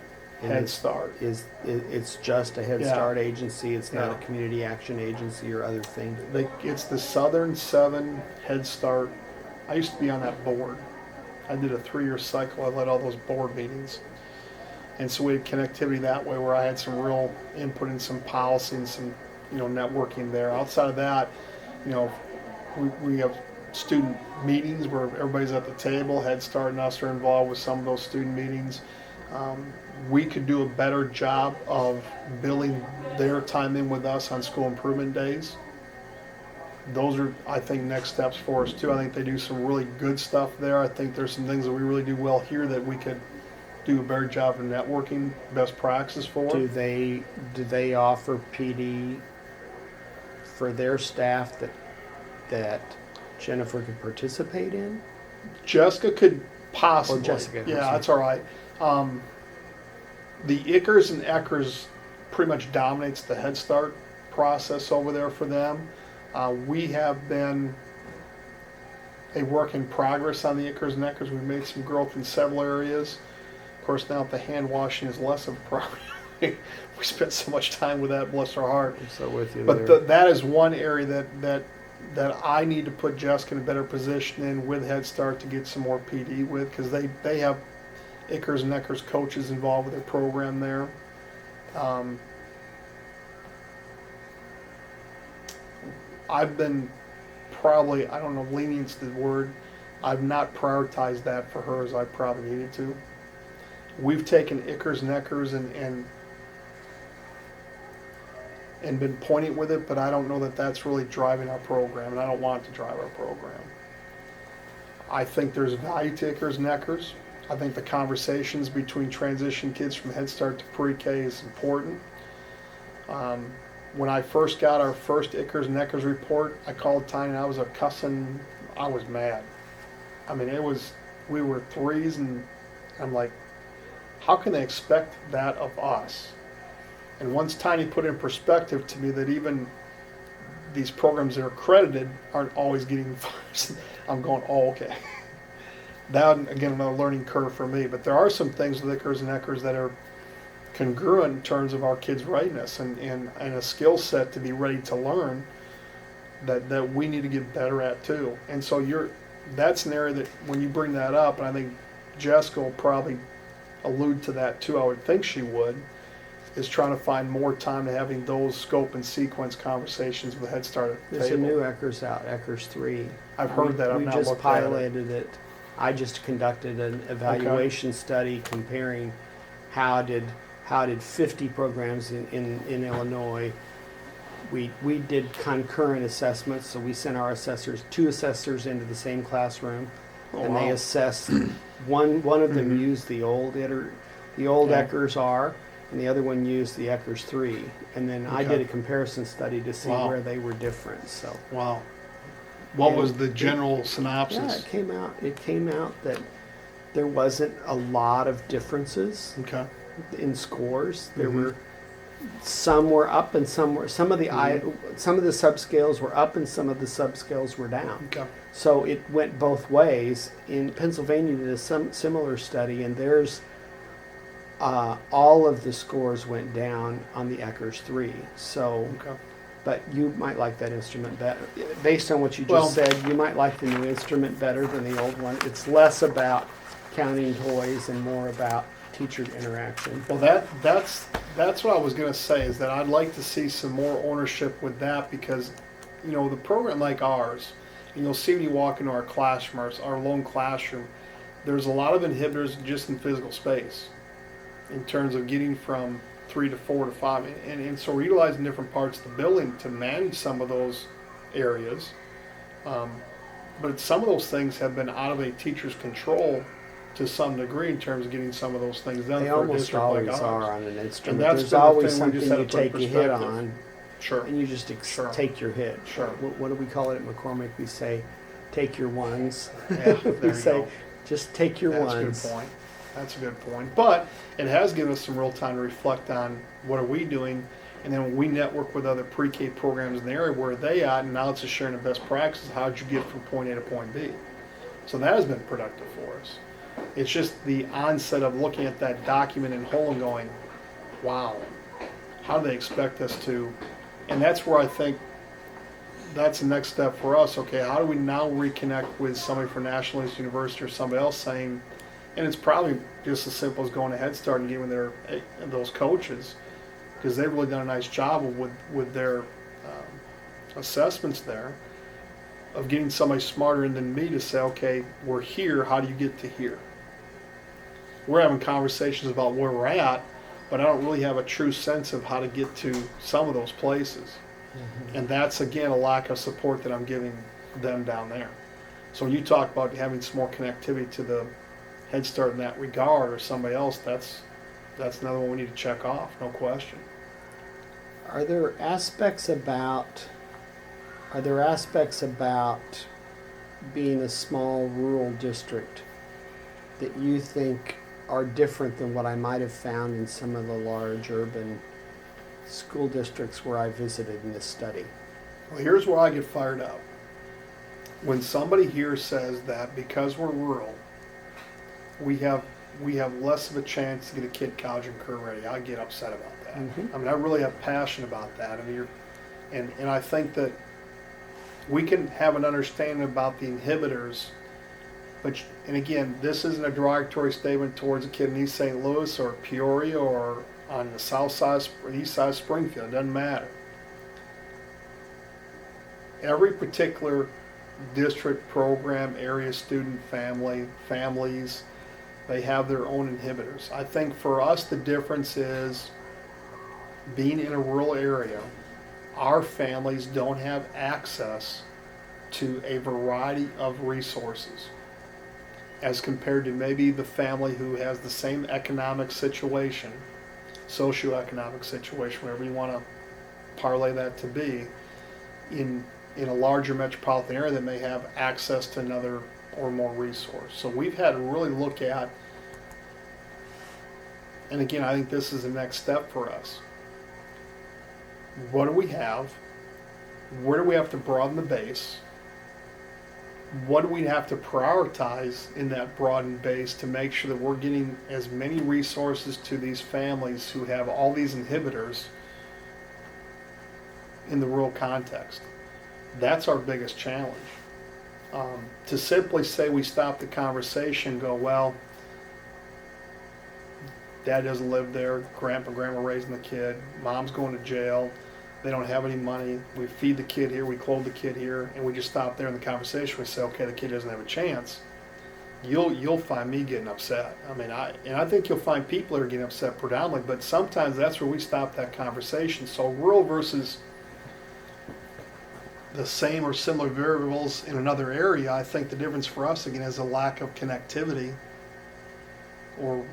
And Head Start. It's just a Head Yeah. Start agency. It's not Yeah. a community action agency or other thing. It's the Southern 7 Head Start. I used to be on that board. I did a 3-year cycle. I led all those board meetings. And so we had connectivity that way where I had some real input in some policy and some, networking there. Outside of that, we have student meetings where everybody's at the table. Head Start and us are involved with some of those student meetings. We could do a better job of billing their time in with us on school improvement days. Those are, I think, next steps for us too. I think they do some really good stuff there. I think there's some things that we really do well here that we could do a better job of networking best practices for. Do they offer PD for their staff that Jennifer could participate in? Jessica could possibly. Or Jessica, Yeah, I'm that's all right. The ICRs and ECRs pretty much dominates the Head Start process over there for them. We have been a work in progress on the ICRs and ECRs. We've made some growth in several areas. Of course, now the hand washing is less of a problem we spent so much time with that, bless our heart. I'm so with you But there. that is one area that I need to put Jessica in a better position in with Head Start to get some more PD with, because they have Ickers and Eckers coaches involved with their program there. I've been probably, I don't know, lenient's the word. I've not prioritized that for her as I probably needed to. We've taken Ickers and Eckers and been pointing with it, but I don't know that that's really driving our program, and I don't want it to drive our program. I think there's value to Ickers and Eckers. I think the conversations between transition kids from Head Start to pre-K is important. When I first got our first Ickers and Eckers report, I called Tiny and I was I was mad. I mean, we were threes, and I'm like, how can they expect that of us? And once Tiny put in perspective to me that even these programs that are accredited aren't always getting funds, I'm going, oh, okay. That, again, another learning curve for me. But there are some things with Ickers and Eckers that are congruent in terms of our kids' readiness and a skill set to be ready to learn that we need to get better at too. And so that's an area that when you bring that up, and I think Jessica will probably allude to that too, I would think she would, is trying to find more time to having those scope and sequence conversations with Head Start at the There's table. a new Eckers out, Eckers 3. I've heard that. I've We not just looked at it. piloted it. I just conducted an evaluation study comparing how did 50 programs in Illinois. We did concurrent assessments, so we sent our two assessors into the same classroom, and they wow. assessed. One of them Mhm. used the old Okay. Eckers R, and the other one used the Eckers 3. And then I Okay. did a comparison study to see Wow. where they were different. So Wow. What And was the it- general yeah, synopsis? it came out that there wasn't a lot of differences Okay. in scores. There Mhm. were some were up and some of the some of the subscales were up and some of the subscales were down. Okay. So it went both ways. In Pennsylvania, did a similar study, and there's all of the scores went down on the Eckers 3. So, Okay. but you might like that instrument better. Based on what you just Well- said, you might like the new instrument better than the old one. It's less about counting toys and more about teacher interaction. Well, that's what I was going to say, is that I'd like to see some more ownership with that, because, you know, the program like ours, and you'll see when you walk into our classroom, our lone classroom, there's a lot of inhibitors just in physical space in terms of getting from 3 to 4 to 5. And so we're utilizing different parts of the building to manage some of those areas. But some of those things have been out of a teacher's control to some degree in terms of getting some of those things done They for a almost district always like are ours. on an instrument. that's There's been the always thing we just something had you to put in take a hit perspective. on, Sure. and you just Sure. take your hit. Sure. What do we call it at McCormick? We say, take your ones. Yeah, we there you say, go. just take your That's ones. a good point. That's a good point. But it has given us some real time to reflect on what are we doing, and then we network with other pre-K programs in the area, where are they at, and now it's just sharing the best practices. How'd you get from point A to point B? So that has been productive for us. It's just the onset of looking at that document in whole and going, wow, how do they expect us to? And that's where I think that's the next step for us. Okay, how do we now reconnect with somebody from National University or somebody else saying, and it's probably just as simple as going to Head Start and giving those coaches, because they've really done a nice job with their assessments there, of getting somebody smarter than me to say, okay, we're here, how do you get to here? We're having conversations about where we're at, but I don't really have a true sense of how to get to some of those places. And that's, again, a lack of support that I'm giving them down there. So when you talk about having some more connectivity to the Head Start in that regard, or somebody else, that's another one we need to check off, no question. Are there aspects about being a small rural district that you think are different than what I might have found in some of the large urban school districts where I visited in this study? Well, here's where I get fired up. When somebody here says that because we're rural, we have we have less of a chance to get a kid college and career ready. I get upset about that. Mhm. I mean, I really have passion about that. I mean, and I think that we can have an understanding about the inhibitors, but, and again, this isn't a derogatory statement towards a kid in East St. Louis or Peoria or on the south side or east side of Springfield. It doesn't matter. Every particular district, program, area, student, families, they have their own inhibitors. I think for us the difference is being in a rural area, our families don't have access to a variety of resources as compared to maybe the family who has the same economic situation, socioeconomic situation, whatever you want to parlay that to be, in a larger metropolitan area that may have access to another or more resource. So we've had to really look at, and again, I think this is the next step for us. What do we have? Where do we have to broaden the base? What do we have to prioritize in that broadened base to make sure that we're getting as many resources to these families who have all these inhibitors in the rural context? That's our biggest challenge. To simply say we stop the conversation, go, well, dad doesn't live there, grandpa and grandma raising the kid, mom's going to jail, they don't have any money, we feed the kid here, we clothe the kid here, and we just stop there in the conversation. We say, okay, the kid doesn't have a chance. You'll find me getting upset. I mean, I think you'll find people that are getting upset predominantly, but sometimes that's where we stop that conversation. So rural versus the same or similar variables in another area, I think the difference for us again is a lack of connectivity or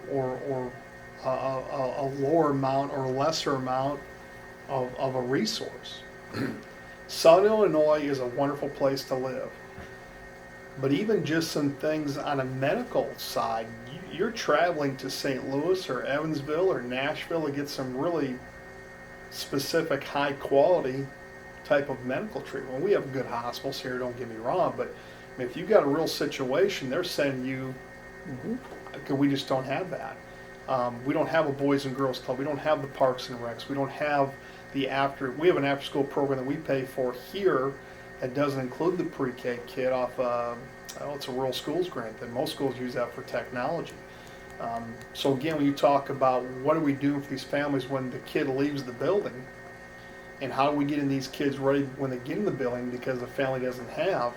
a lower amount or lesser amount of a resource. Southern Illinois is a wonderful place to live, but even just some things on a medical side, you're traveling to St. Louis or Evansville or Nashville to get some really specific high quality type of medical treatment. We have good hospitals here, don't get me wrong, but I mean, if you've got a real situation, they're sending you, because we just don't have that. We don't have a Boys and Girls Club. We don't have the Parks and Recs. We don't have we have an after school program that we pay for here that doesn't include the pre-K kid off, it's a rural schools grant that most schools use that for technology. So again, when you talk about what are we doing for these families when the kid leaves the building, and how do we get in these kids ready when they get in the building because the family doesn't have,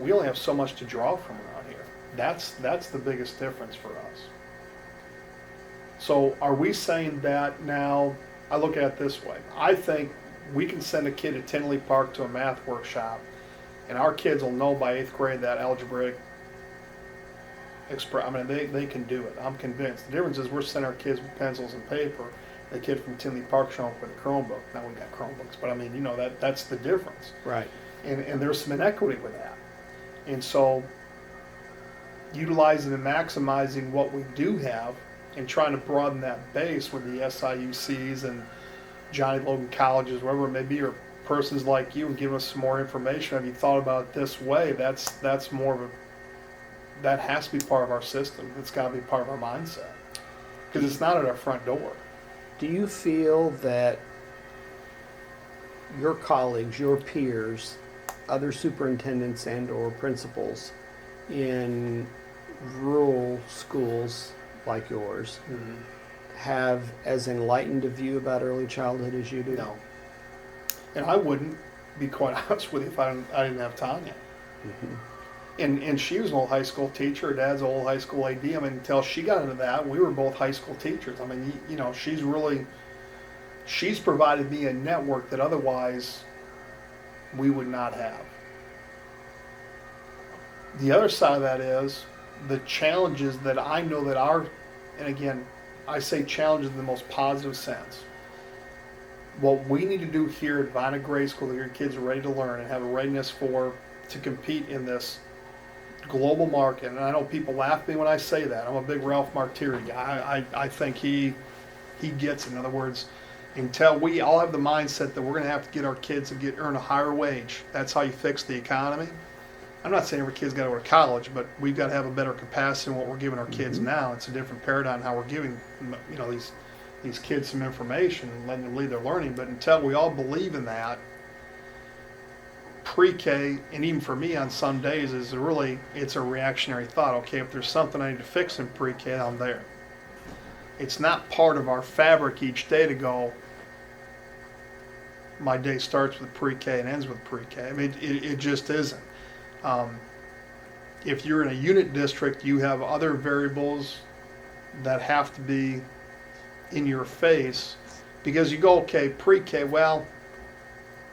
we only have so much to draw from around here. That's the biggest difference for us. So are we saying that now? I look at it this way. I think we can send a kid at Tinley Park to a math workshop, and our kids will know by 8th grade that algebraic I mean, they can do it. I'm convinced. The difference is we're sending our kids with pencils and paper. The kid from Tinley Park showing up with a Chromebook. Now we got Chromebooks, but I mean, that's the difference. Right. And there's some inequity with that. And so utilizing and maximizing what we do have and trying to broaden that base with the SIUCs and Johnny Logan colleges, wherever it may be, or persons like you, and give us some more information. Have you thought about it this way? That's more of that has to be part of our system. It's got to be part of our mindset because it's not at our front door. Do you feel that your colleagues, your peers, other superintendents and or principals in rural schools like yours have as enlightened a view about early childhood as you do? No. And I wouldn't, be quite honest with you, if I didn't have Tanya. And she was an old high school teacher. Her dad's an old high school AD. I mean, until she got into that, we were both high school teachers. I mean, she's provided me a network that otherwise we would not have. The other side of that is the challenges that I know that and again, I say challenges in the most positive sense. What we need to do here at Vina Grade School, that your kids are ready to learn and have a readiness to compete in this global market. And I know people laugh at me when I say that. I'm a big Ralph Martiri guy. I think he gets it. In other words, until we all have the mindset that we're going to have to get our kids to earn a higher wage, that's how you fix the economy. I'm not saying every kid's got to go to college, but we've got to have a better capacity in what we're giving our kids now. It's a different paradigm how we're giving, these kids some information and letting them lead their learning. But until we all believe in that, pre-K, and even for me on some days, it's a reactionary thought. Okay, if there's something I need to fix in pre-K, I'm there. It's not part of our fabric each day to go, my day starts with pre-K and ends with pre-K. I mean, it just isn't. If you're in a unit district, you have other variables that have to be in your face, because you go, okay, pre-K, well,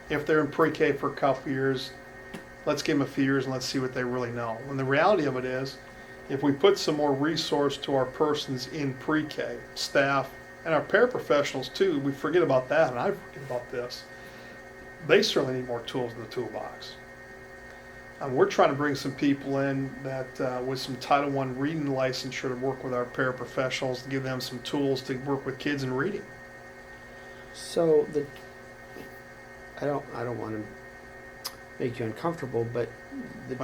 if they're in pre-K for a couple years, let's give them a few years and let's see what they really know. And the reality of it is, if we put some more resource to our persons in pre-K, staff, and our paraprofessionals too, we forget about that, and I forget about this, they certainly need more tools in the toolbox. And we're trying to bring some people in that with some Title I reading licensure to work with our paraprofessionals to give them some tools to work with kids in reading. So I don't want to make you uncomfortable, but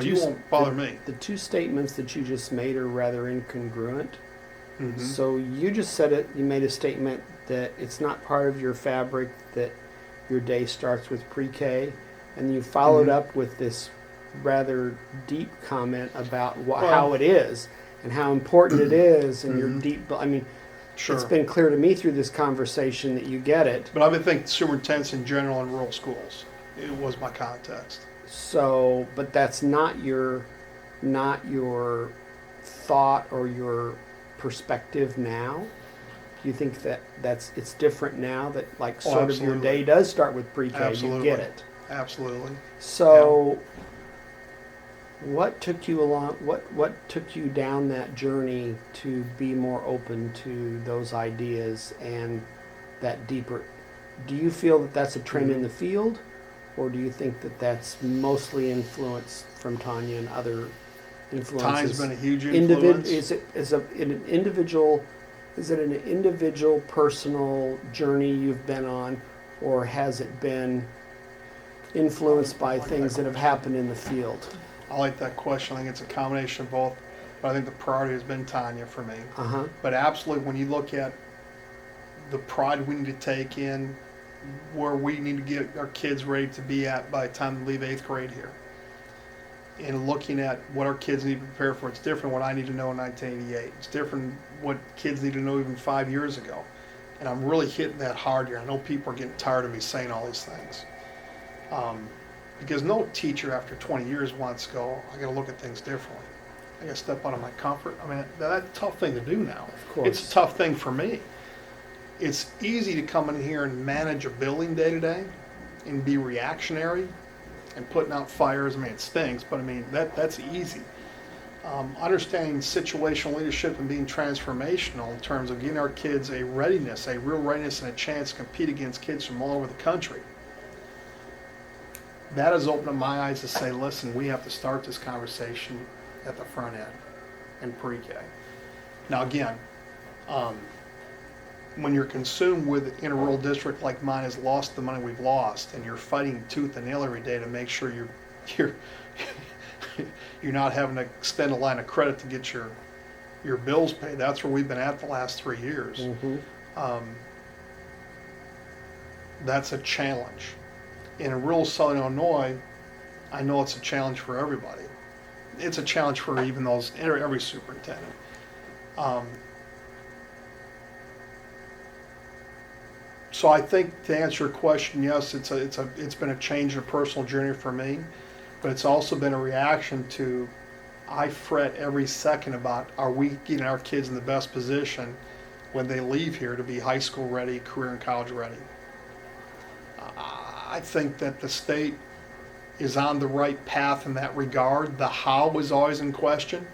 you won't bother me. The two statements that you just made are rather incongruent. Mm-hmm. So you just said it. You made a statement that it's not part of your fabric that your day starts with pre-K, and you followed up with this rather deep comment about how it is and how important it is, and your deep. I mean, sure. It's been clear to me through this conversation that you get it. But I would think superintendents in general in rural schools. It was my context. So, but that's not your thought or your perspective now. Do you think that it's different now that sort of your day does start with pre-K? Absolutely. You get it. Absolutely. So, what took you along? What took you down that journey to be more open to those ideas and that deeper? Do you feel that that's a trend in the field, or do you think that that's mostly influence from Tanya and other influences? Tanya's been a huge influence. Is it an individual personal journey you've been on, or has it been influenced by things that have happened in the field? I like that question. I think it's a combination of both, but I think the priority has been Tanya for me. But absolutely, when you look at the pride we need to take in where we need to get our kids ready to be at by the time they leave 8th grade here, and looking at what our kids need to prepare for, it's different what I need to know in 1988. It's different what kids need to know even 5 years ago. And I'm really hitting that hard here. I know people are getting tired of me saying all these things. Because no teacher after 20 years wants to go, I got to look at things differently. I got to step out of my comfort. I mean, that's a tough thing to do now. Of course. It's a tough thing for me. It's easy to come in here and manage a building day to day and be reactionary and putting out fires. I mean, it stinks, but I mean, that's easy. Understanding situational leadership and being transformational in terms of getting our kids a readiness, a real readiness and a chance to compete against kids from all over the country. That has opened up my eyes to say, listen, we have to start this conversation at the front end and pre-K. Now again, when you're consumed with in a rural district like mine has lost the money we've lost, and you're fighting tooth and nail every day to make sure you're not having to extend a line of credit to get your bills paid. That's where we've been at the last 3 years. That's a challenge. In rural Southern Illinois, I know it's a challenge for everybody. It's a challenge for even every superintendent. So I think to answer your question, yes, it's been a change in a personal journey for me, but it's also been a reaction to, I fret every second about, are we getting our kids in the best position when they leave here to be high school ready, career and college ready? I think that the state is on the right path in that regard. The how is always in question.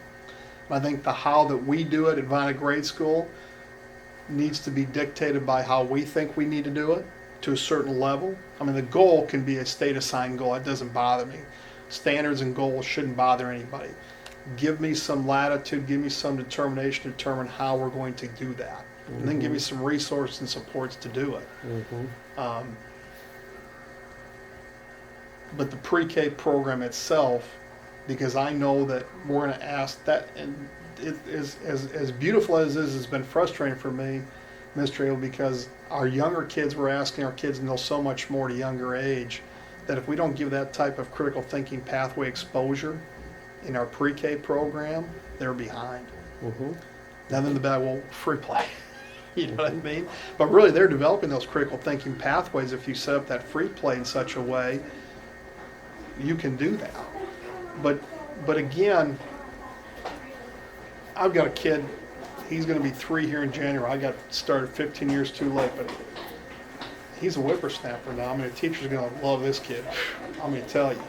I think the how that we do it at Vina Grade School needs to be dictated by how we think we need to do it to a certain level. I mean, the goal can be a state assigned goal. It doesn't bother me. Standards and goals shouldn't bother anybody. Give me some latitude, give me some determination to determine how we're going to do that. And then give me some resources and supports to do it. But the pre-K program itself because I know that we're going to ask that, and it is as beautiful as it is, it's been frustrating for me, Mr. Abel, because our younger kids, we're asking our kids to know so much more at a younger age, that if we don't give that type of critical thinking pathway exposure in our pre-K program, they're behind. Mm-hmm. Then in the back, well, free play. You know what I mean? But really, they're developing those critical thinking pathways. If you set up that free play in such a way, you can do that. But again, I've got a kid, he's going to be 3 here in January. I got started 15 years too late, but he's a whippersnapper now. I mean, the teacher's going to love this kid. I'm going to tell you.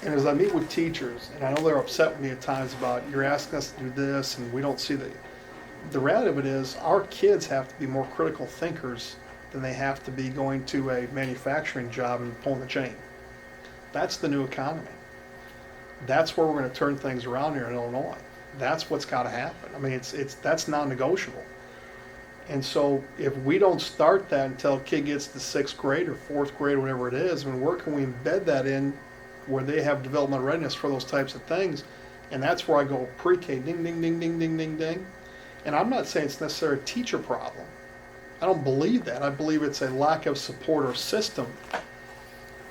And as I meet with teachers, and I know they're upset with me at times about, you're asking us to do this and we don't see the reality of it is our kids have to be more critical thinkers than they have to be going to a manufacturing job and pulling the chain. That's the new economy. That's where we're going to turn things around here in Illinois. That's what's got to happen. I mean, that's non-negotiable. And so if we don't start that until a kid gets to 6th grade or 4th grade or whatever it is, I mean, where can we embed that in where they have developmental readiness for those types of things? And that's where I go pre-K, ding, ding, ding, ding, ding, ding, ding. And I'm not saying it's necessarily a teacher problem. I don't believe that. I believe it's a lack of support or system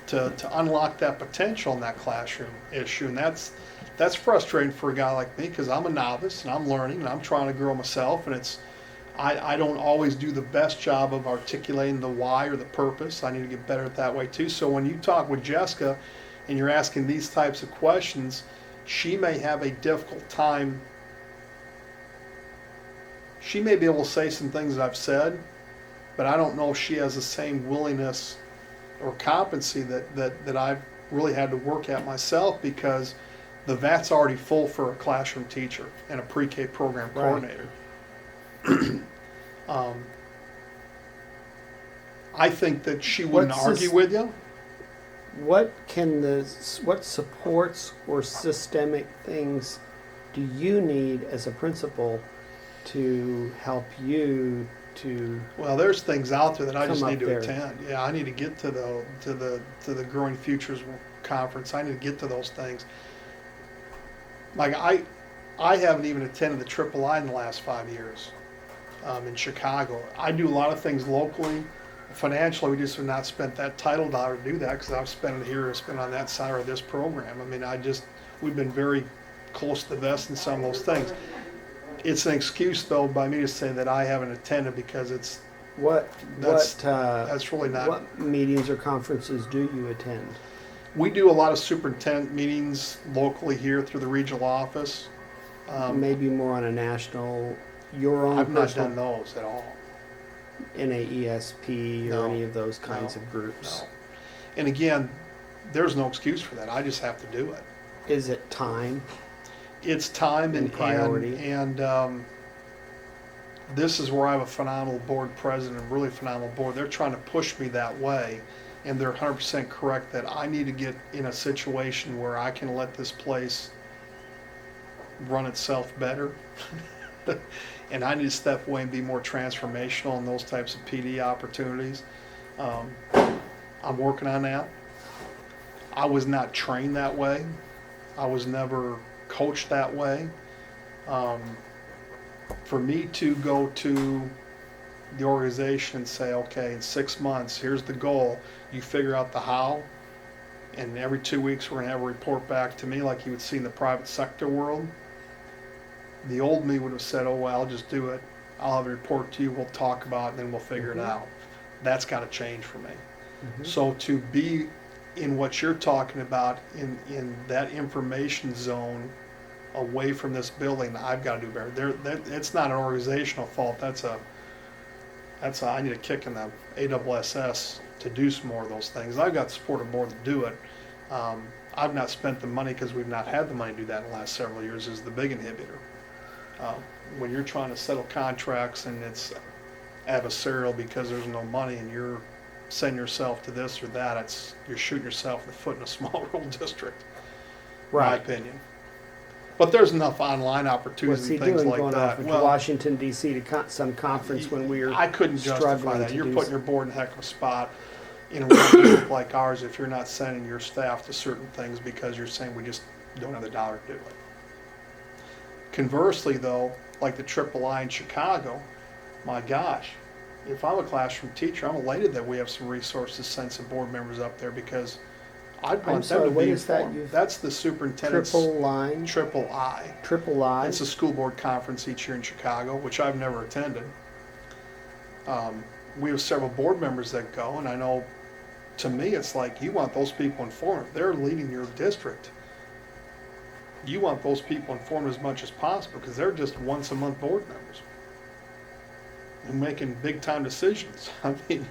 to unlock that potential in that classroom issue. And that's frustrating for a guy like me, because I'm a novice and I'm learning and I'm trying to grow myself, and I don't always do the best job of articulating the why or the purpose. I need to get better at that way too. So when you talk with Jessica and you're asking these types of questions, she may have a difficult time. She may be able to say some things that I've said, but I don't know if she has the same willingness or competency that I've really had to work at myself, because the VAT's already full for a classroom teacher and a pre-K program coordinator. Right. I think that she wouldn't argue with you. What supports or systemic things do you need as a principal to help you to? Well, there's things out there that I just need to attend. Yeah, I need to get to the Growing Futures conference. I need to get to those things. Like I haven't even attended the III in the last 5 years in Chicago. I do a lot of things locally. Financially, we just have not spent that title dollar to do that, because I've spent it here or spent on that side of this program. I mean, we've been very close to the vest in some of those things. It's an excuse, though, by me to say that I haven't attended, because that's really not. What meetings or conferences do you attend? We do a lot of superintendent meetings locally here through the regional office. Maybe more on a national, your own. I've not done those at all. NAESP or any of those kinds of groups. No. And again, there's no excuse for that. I just have to do it. Is it time? It's time and priority. And this is where I have a phenomenal board president, a really phenomenal board. They're trying to push me that way, and they're 100% correct that I need to get in a situation where I can let this place run itself better. And I need to step away and be more transformational in those types of PD opportunities. I'm working on that. I was not trained that way. I was never coached that way. For me to go to the organization and say, okay, in 6 months, here's the goal. You figure out the how, and every 2 weeks we're going to have a report back to me like you would see in the private sector world. The old me would have said, oh, well, I'll just do it. I'll have a report to you, we'll talk about it, and then we'll figure it out. That's got to change for me. So to be in what you're talking about, in that information zone away from this building, I've got to do better. It's not an organizational fault. I need a kick in the ASSS to do some more of those things. I've got the support of board to do it. I've not spent the money because we've not had the money to do that in the last several years, is the big inhibitor. When you're trying to settle contracts and it's adversarial because there's no money and you're sending yourself to this or that, you're shooting yourself in the foot in a small rural district, in my opinion. But there's enough online opportunities and things like that. Off to Washington, D.C. to some conference when we were I couldn't justify that. to You're putting your board in a heck of a spot. in a rural district like ours if you're not sending your staff to certain things because you're saying we just don't have the dollar to do it. Conversely though, like the Triple I in Chicago, my gosh, if I'm a classroom teacher, I'm elated that we have some resources to send some board members up there because I'd want them to what be is that informed. That's the superintendent's Triple line? Triple I. Triple I? It's a school board conference each year in Chicago, which I've never attended. We have several board members that go, and I know, to me, it's like you want those people informed. If they're leading your district, you want those people informed as much as possible because they're just once a month board members and making big time decisions. I mean,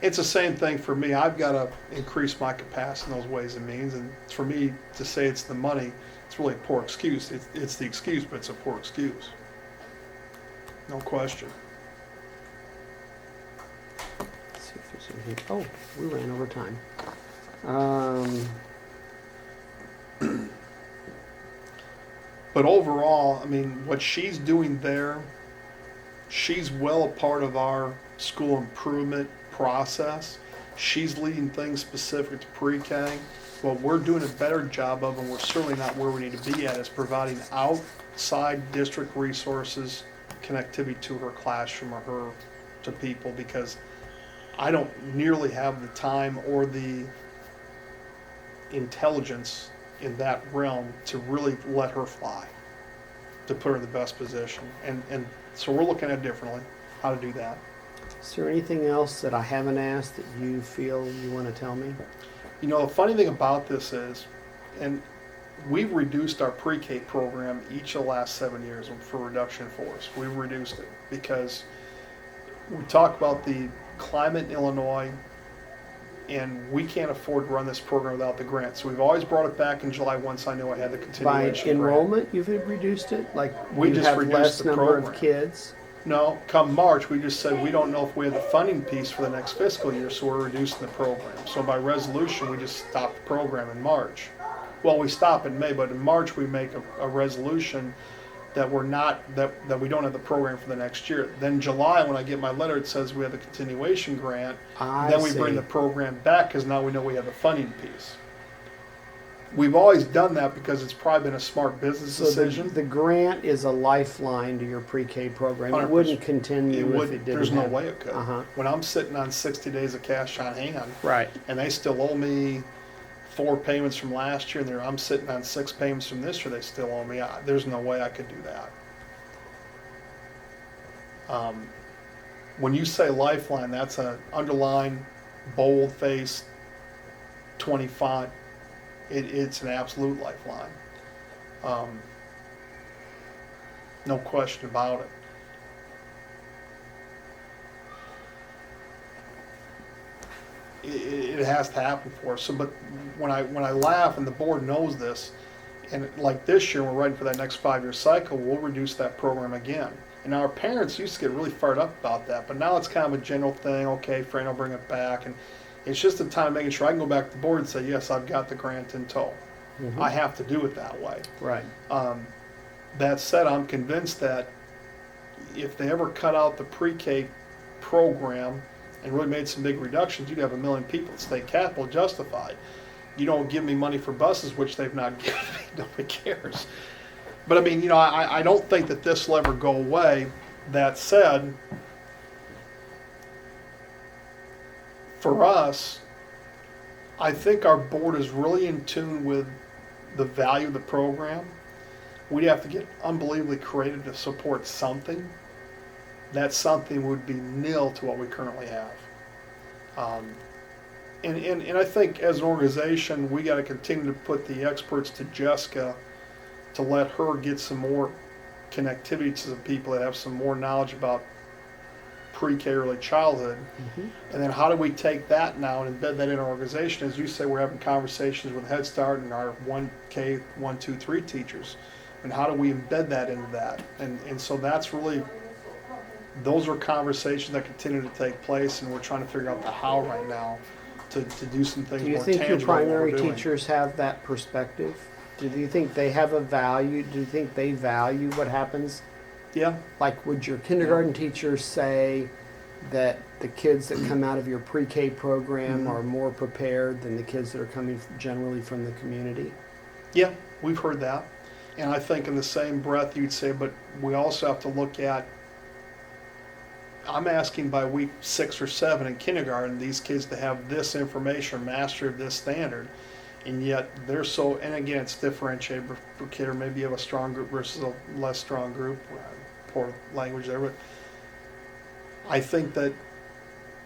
It's the same thing for me. I've got to increase my capacity in those ways and means, and for me to say it's the money, it's really a poor excuse. It's the excuse, but it's a poor excuse. No question. Let's see if there's anything. Oh, we ran over time. But overall, I mean, what she's doing there, she's well a part of our school improvement process. She's leading things specific to pre-K. What we're doing a better job of, and we're certainly not where we need to be at, is providing outside district resources, connectivity to her classroom or her to people, because I don't nearly have the time or the intelligence in that realm to really let her fly, to put her in the best position. And so we're looking at it differently, how to do that. Is there anything else that I haven't asked that you feel you want to tell me? The funny thing about this is, and we've reduced our pre-K program each of the last 7 years for reduction in force. We've reduced it because we talk about the climate in Illinois, and we can't afford to run this program without the grant. So we've always brought it back in July once I knew I had the By continuation enrollment, you've reduced it? Like We you just have reduced less the number of program. kids? grant. No, come March, we just said we don't know if we have the funding piece for the next fiscal year, so we're reducing the program. So by resolution, we just stopped the program in March. Well, we stop in May, but in March, we make a resolution that we're not, that we don't have the program for the next year. Then July, when I get my letter, it says we have the continuation grant. Then we bring the program back because now we know we have the funding piece. We've always done that because it's probably been a smart business decision. The grant is a lifeline to your pre-K program. It 100%. wouldn't continue if it didn't. There's no have- way it could. When I'm sitting on 60 days of cash on hand, Right. and they still owe me 4 payments from last year, and I'm sitting on 6 payments from this year, they still owe me. There's no way I could do that. When you say lifeline, that's an underlined, bold-faced 25. It's an absolute lifeline. No question about it. It has to happen for us. So, but when I laugh, and the board knows this, and like this year, we're writing for that next 5-year cycle, we'll reduce that program again. And our parents used to get really fired up about that, but now it's kind of a general thing. Okay, Frehner will bring it back, and it's just a time of making sure I can go back to the board and say, yes, I've got the grant in tow. I have to do it that way. Right. That said, I'm convinced that if they ever cut out the pre-K program and really made some big reductions, you'd have 1 million people at state capital justified. You don't give me money for buses, which they've not given me, nobody cares. But I mean, I don't think that this will ever go away. That said, for us, I think our board is really in tune with the value of the program. We'd have to get unbelievably creative to support something. That something would be nil to what we currently have. And I think as an organization, we got to continue to put the experts to Jessica to let her get some more connectivity to some people that have some more knowledge about pre-K early childhood. And then how do we take that now and embed that in our organization? As you say, we're having conversations with Head Start and our 1K, 1, 2, 3 teachers. And how do we embed that into that? And so that's really, those are conversations that continue to take place, and we're trying to figure out the how right now to do some things Do you more think tangible. your primary than what we're doing. teachers have that perspective? Do you think they have a value? Do you think they value what happens? Yeah. Like, would your kindergarten teachers say, that the kids that come out of your pre-K program Mhm. are more prepared than the kids that are coming generally from the community? Yeah, we've heard that. And I think in the same breath you'd say, but we also have to look at, I'm asking by week 6 or 7 in kindergarten, these kids to have this information, mastery of this standard, and yet they're so, and again, it's differentiated per kid, or maybe you have a strong group versus a less strong group. Poor language there, but I think that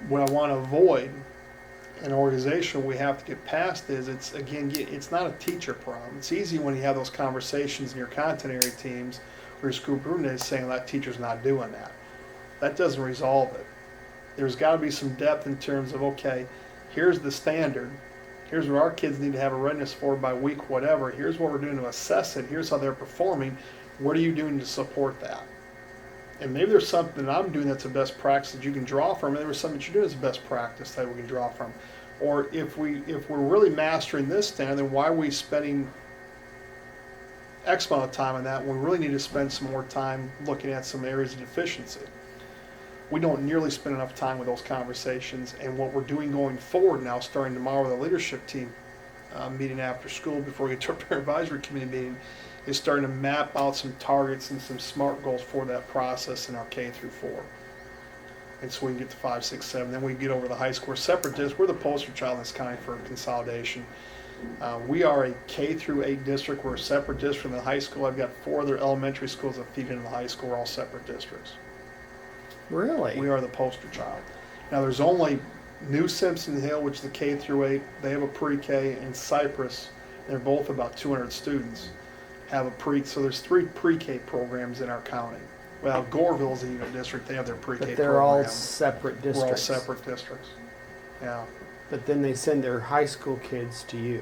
what I want to avoid an organization we have to get past is, it's again, it's not a teacher problem. It's easy when you have those conversations in your content area teams or your school improvement is saying that teacher's not doing that. That doesn't resolve it. There's got to be some depth in terms of, okay, here's the standard, here's what our kids need to have a readiness for by week whatever, here's what we're doing to assess it, here's how they're performing, what are you doing to support that? And maybe there's something that I'm doing that's a best practice that you can draw from, and maybe there's something that you're doing that's a best practice that we can draw from. Or if we're really mastering this standard, then why are we spending X amount of time on that when we really need to spend some more time looking at some areas of deficiency? We don't nearly spend enough time with those conversations, and what we're doing going forward now, starting tomorrow with a leadership team meeting after school before we get to our parent advisory committee meeting, is starting to map out some targets and some SMART goals for that process in our K through 4. And so we can get to 5, 6, 7. Then we get over to the high school. We're separate districts. We're the poster child in this county for consolidation. We are a K through 8 district. We're a separate district in the high school. I've got 4 other elementary schools that feed into the high school. We're all separate districts. Really? We are the poster child. Now there's only New Simpson Hill, which is the K through 8. They have a pre-K, and Cypress, they're both about 200 students, have a pre. So there's 3 pre-K programs in our county. Well, Goreville is a unit district. They have their pre-K But program. they're all separate We're all districts. separate districts. Yeah. But then they send their high school kids to you.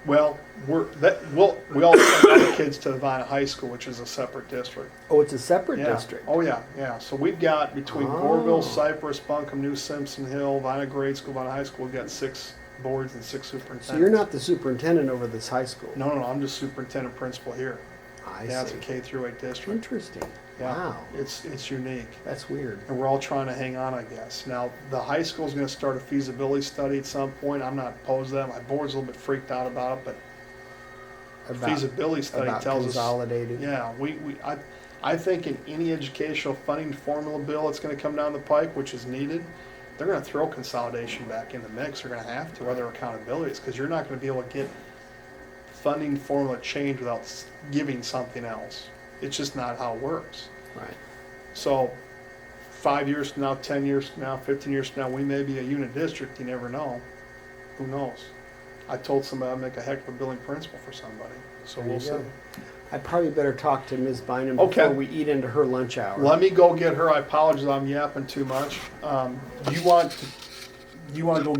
Well, we all send our kids to Vina High School, which is a separate district. Oh, it's a separate Yeah. district. Oh yeah, yeah. So we've got between Oh. Goreville, Cypress, Buncombe, New Simpson Hill, Vina Grade School, Vina High School. We've got 6 boards and 6 superintendents. So you're not the superintendent over this high school? No, I'm just superintendent principal here. I Yeah, it's see. a K through 8 district. Interesting. Yeah. Wow. It's unique. That's weird. And we're all trying to hang on, I guess. Now, the high school's going to start a feasibility study at some point. I'm not opposed to that. My board's a little bit freaked out about it, but feasibility study tells us. Consolidated. Yeah, I think in any educational funding formula bill that's going to come down the pike, which is needed, they're going to throw consolidation back in the mix. They're going to have to, other accountabilities, because you're not going to be able to get funding formula change without giving something else. It's just not how it works. Right. So 5 years from now, 10 years from now, 15 years from now, we may be a unit district. You never know. Who knows? I told somebody I'd make a heck of a billing principal for somebody. So There we'll you see. go. I probably better talk to Ms. Bynum Okay. before we eat into her lunch hour. Let me go get her. I apologize, I'm yapping too much. You want to go